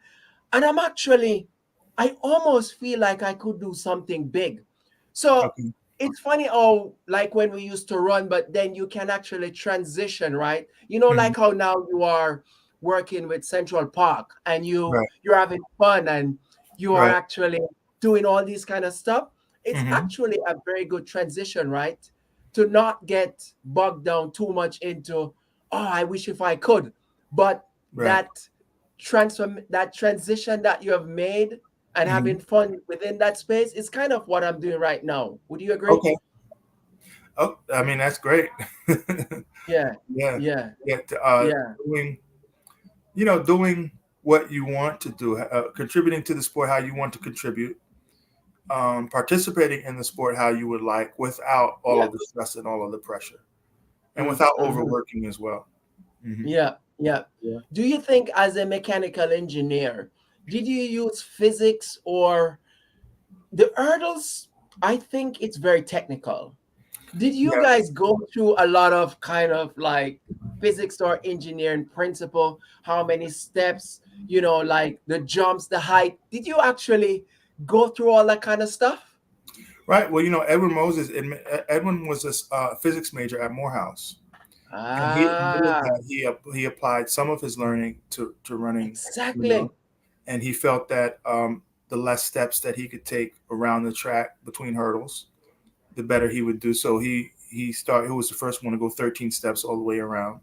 and I almost feel like I could do something big. So Okay. it's funny how, like when we used to run, but then you can actually transition, right? You know, Hmm. like how now you are working with Central Park, and Right. you're having fun, and you are Right. actually doing all these kind of stuff. It's Hmm. actually a very good transition, right? To not get bogged down too much into, oh, I wish if I could. But Right. that transition that you have made, and Hmm. having fun within that space, is kind of what I'm doing right now. Would you agree? Okay. Oh, I mean that's great. Yeah, Yeah. yeah, Yeah. yeah, Doing doing what you want to do, contributing to the sport how you want to contribute, participating in the sport how you would like, without all yeah. of the stress and all of the pressure, and Mm, without mhm. overworking as well. Hmm. Yeah, yeah. Yeah. Do you think, as a mechanical engineer, did you use physics or the hurdles? I think it's very technical. Did you Yeah. guys go through a lot of kind of like physics or engineering principle? How many steps, like the jumps, the height? Did you actually go through all that kind of stuff? Right. Well, Edwin was a physics major at Morehouse, and he admitted Ah, that he applied some of his learning to running, you know, exactly. and he felt that the less steps that he could take around the track between hurdles, the better he would do. So he was the first one to go 13 steps all the way around.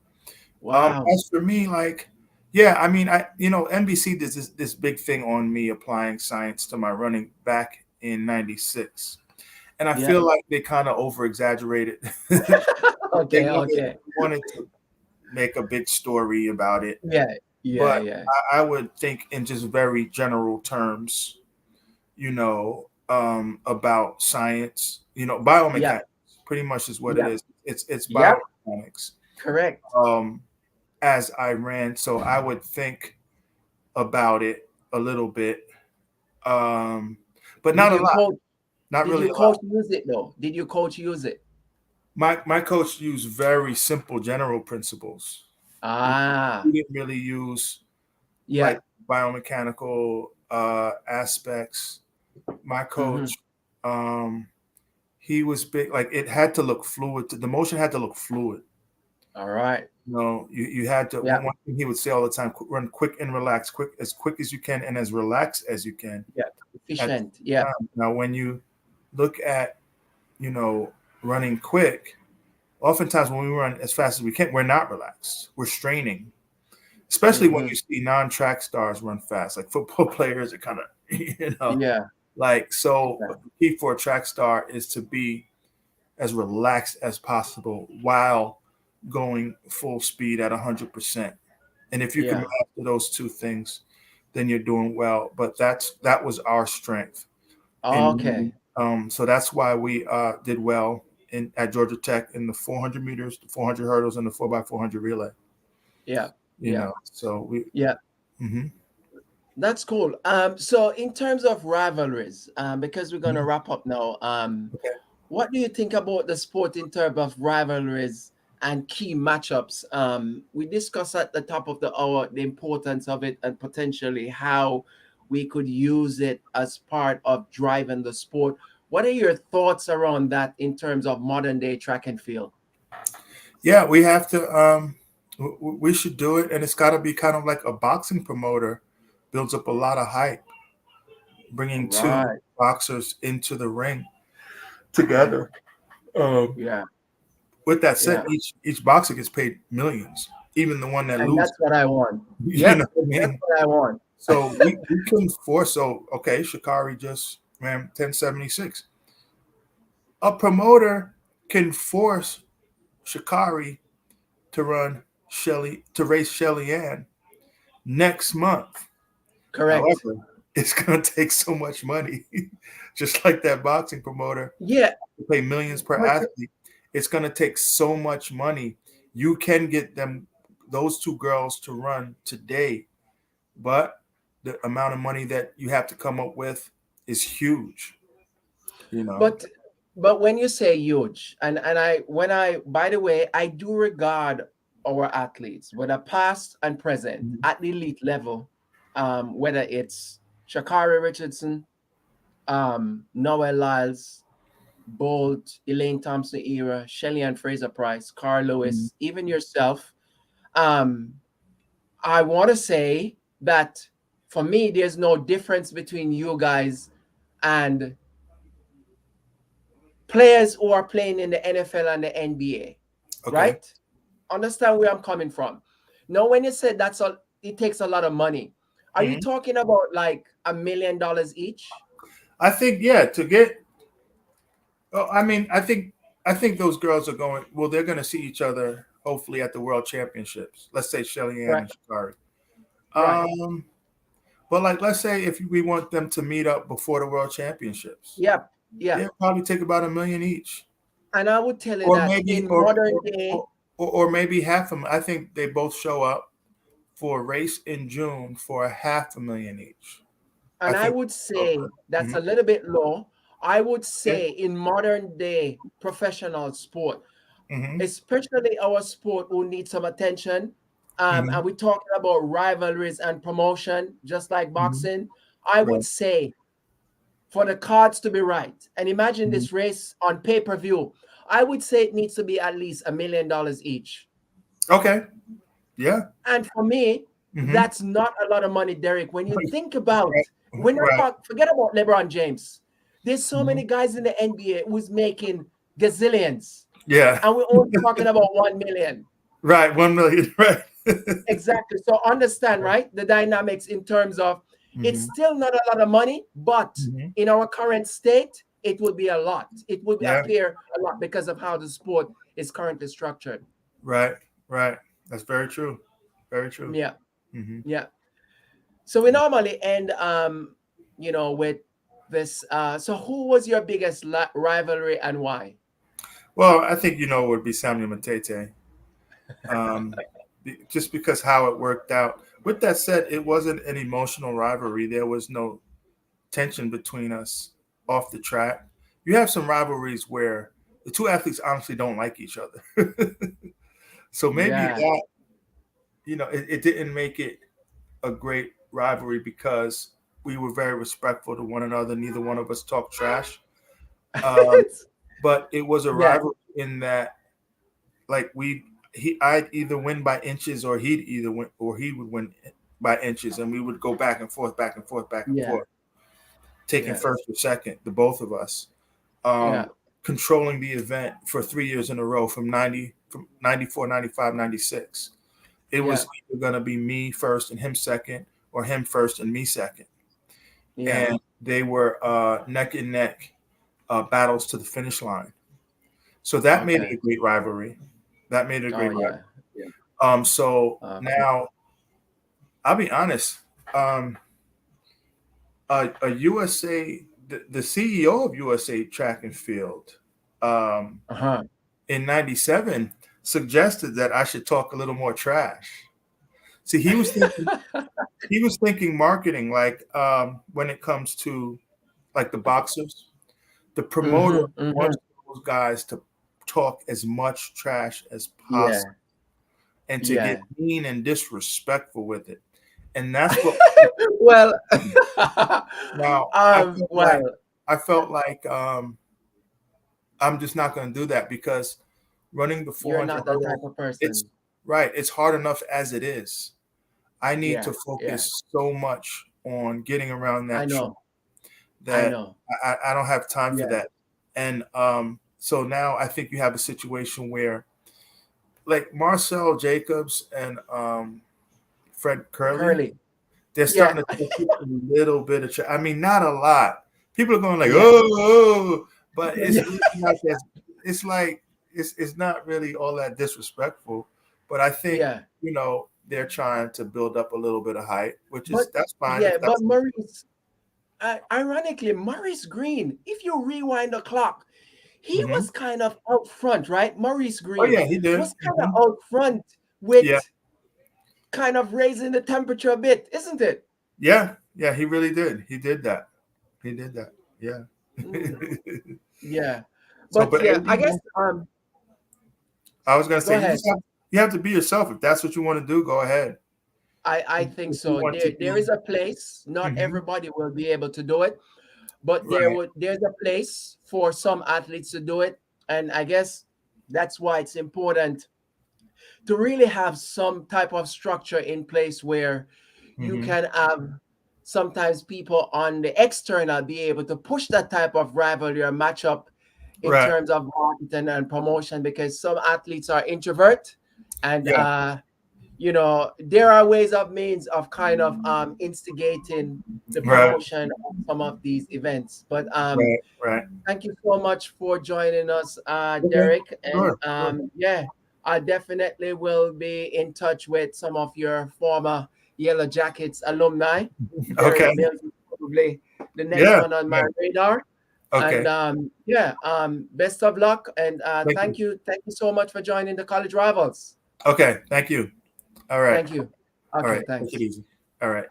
Wow. As for me, like, yeah, I mean, NBC did this big thing on me applying science to my running back in '96, and I Yeah. feel like they kind of over exaggerated. They Okay, wanted okay. wanted to make a big story about it, Yeah, yeah, but yeah. I would think in just very general terms, about science, Yeah, biomechanics, pretty much is what it yeah, is. It's yeah. biomechanics. Correct. Um, as I ran, so I would think about it a little bit, um, but Did not a you lot, coach? not Did really you a lot. coach use it though? Did you coach use it? My coach used very simple general principles. He, Ah, he didn't really use like yeah. biomechanical aspects. My Mm-hmm. coach, um, he was big. Like it had to look fluid. The motion had to look fluid. All right. You had to. Yeah, One thing he would say all the time: run quick and relax, quick as you can, and as relaxed as you can yeah. at the Efficient. same Yeah. time. Now, when you look at you know running quick, oftentimes when we run as fast as we can, we're not relaxed. We're straining, especially when Mm-hmm. you see non-track stars run fast, like football players. It kind of Yeah. like so. Yeah. The key for a track star is to be as relaxed as possible while going full speed at 100%. And if you can Yeah. master those two things, then you're doing well. But that was our strength. And Okay. so that's why we did well at Georgia Tech in the 400 meters, the 400 hurdles, and the 4x400 relay. Yeah. Yeah. So we. Yeah. Mhm. That's cool. So in terms of rivalries, because we're gonna Mhm. wrap up now, Okay. what do you think about the sport in terms of rivalries and key matchups? We discussed at the top of the hour the importance of it, and potentially how we could use it as part of driving the sport. What are your thoughts around that in terms of modern day track and field? Yeah, we have to. We should do it, and it's got to be kind of like a boxing promoter builds up a lot of hype, All bringing two right. boxers into the ring together. Um, Yeah. with that said, Yeah. each boxer gets paid millions, even the one that And loses. that's what I want. You know Yep. what I That's mean? what I want. So we can force. So okay, Sha'Carri just ran 1076. A promoter can force Sha'Carri to run to race Shelly Ann next month. Correct. However, it's going to take so much money, just like that boxing promoter Yeah, to pay millions per but athlete. It's going to take so much money. You can get those two girls to run today, but the amount of money that you have to come up with is huge. You know. but but when you say huge, and by the way, I do regard our athletes, whether past and present, Mhm. at the elite level, whether it's Shakari Richardson, Noel Lyles, Bolt, Elaine Thompson era, Shelly and Fraser Price, Carl Mhm. Lewis, even yourself. Um, I want to say that for me, there's no difference between you guys and players who are playing in the NFL and the NBA, Okay. right? Understand where I'm coming from. Now, when you said it takes a lot of money. Are you Mhm. talking about like $1 million each? I think to get. Oh, I think those girls are going. Well, they're going to see each other hopefully at the World Championships. Let's say Shelly Ann Right, and Sha'Carri. right. Um, but like, let's say if we want them to meet up before the World Championships, Yep, yeah. they'll probably take about $1 million each, And I would tell you or that maybe, in modern day, or maybe half of them. I think they both show up for a race in June for a $500,000 each. I and I think. would Okay. say that's Mm-hmm. a little bit low. I would Yeah. say in modern day professional sport, Mm-hmm. especially our sport who needs some attention. Mm-hmm. And we're talking about rivalries and promotion, just like Mm-hmm. boxing. I would Right. say for the cards to be right, and imagine Mm-hmm. this race on pay-per-view, I would say it needs to be at least $1 million each. Okay. Yeah. And for me, Mm-hmm. that's not a lot of money, Derek. When you think about, Right. when you're Right. forget about LeBron James, there's so Mm-hmm. many guys in the NBA who's making gazillions, Yeah. and we're only talking about 1 million. Right. 1 million. Right. Exactly. So understand, right? The dynamics in terms of it's Mm-hmm. still not a lot of money, but Mm-hmm. in our current state, it would be a lot. It would Yeah. appear a lot because of how the sport is currently structured. Right. Right. That's very true. Very true. Yeah, Mm-hmm. yeah. So we normally end, with this. So who was your biggest rivalry and why? Well, I think would be Samuel Matete. Um, just because how it worked out. With that said, it wasn't an emotional rivalry. There was no tension between us off the track. You have some rivalries where the two athletes honestly don't like each other. So maybe Yeah. that, it didn't make it a great rivalry because we were very respectful to one another. Neither one of us talked trash. Um, but it was a Yeah. rivalry in that, like I'd either win by inches or he'd either win or he would win by inches, and we would go back and forth, back and forth, back and Yeah. forth, taking Yeah. first or second, the both of us, Yeah. controlling the event for 3 years in a row from 94, 95, 96. It Yeah. was either going to be me first and him second, or him first and me second. Yeah. And they were neck and neck battles to the finish line. So that made it Okay. a great rivalry. That made it a Oh great rivalry. yeah. Yeah. So Okay. now I'll be honest. A USA, the CEO of USA Track and Field, um, Uh-huh. in '97 suggested that I should talk a little more trash. See, he was thinking marketing, like when it comes to like the boxers, the promoter Mm-hmm. Mm-hmm. wants those guys to talk as much trash as possible Yeah. and to get Yeah. mean and disrespectful with it. And that's what Well, now I felt like well, I felt like I'm just not going to do that because running the you're 400 not that type hurdle, of it's person. right. It's hard enough as it is. I need Yeah. to Yeah. focus so much on getting around I that track know. I that know. I don't have time for Yeah. that. And so now I think you have a situation where like Marcel Jacobs and Fred Kerley, Curly. they're Yeah. starting to take a little bit of. I mean, not a lot. People are going like, Yeah. oh, but it's Yeah. really not that. It's like it's not really all that disrespectful. But I think Yeah. they're trying to build up a little bit of height, which But is that's fine yeah, if but that's. Maurice, ironically, Maurice Green, if you rewind the clock, he Mhm. was kind of out front, right? Maurice Oh Green yeah, he did. was kind of out front with Yeah, kind of raising the temperature a bit, isn't it? yeah, yeah. He really did. He did that. He did that. Yeah. Mm, yeah. So, But but yeah, I guess I was gonna go say ahead. you have to be yourself. If that's what you want to do, go ahead. I If think you so. want to There is be a place. Not Mhm. everybody will be able to do it, but Right, there's a place for some athletes to do it. And I guess that's why it's important to really have some type of structure in place where you hmm can have sometimes people on the external be able to push that type of rivalry or matchup in right, terms of marketing and promotion, because some athletes are introvert and yeah, there are ways of means of kind of instigating the right, promotion of some of these events. But right, right. thank you so much for joining us, Okay, Derrick. And sure. yeah, I definitely will be in touch with some of your former Yellow Jackets alumni. Derrick Okay, Mills is probably the next yeah, one on yeah. my radar. And Okay, best of luck. And thank you. thank you so much for joining the College Rivals. Okay, thank you. All right, Thank you. all Okay, right. Take it thanks. easy. All right.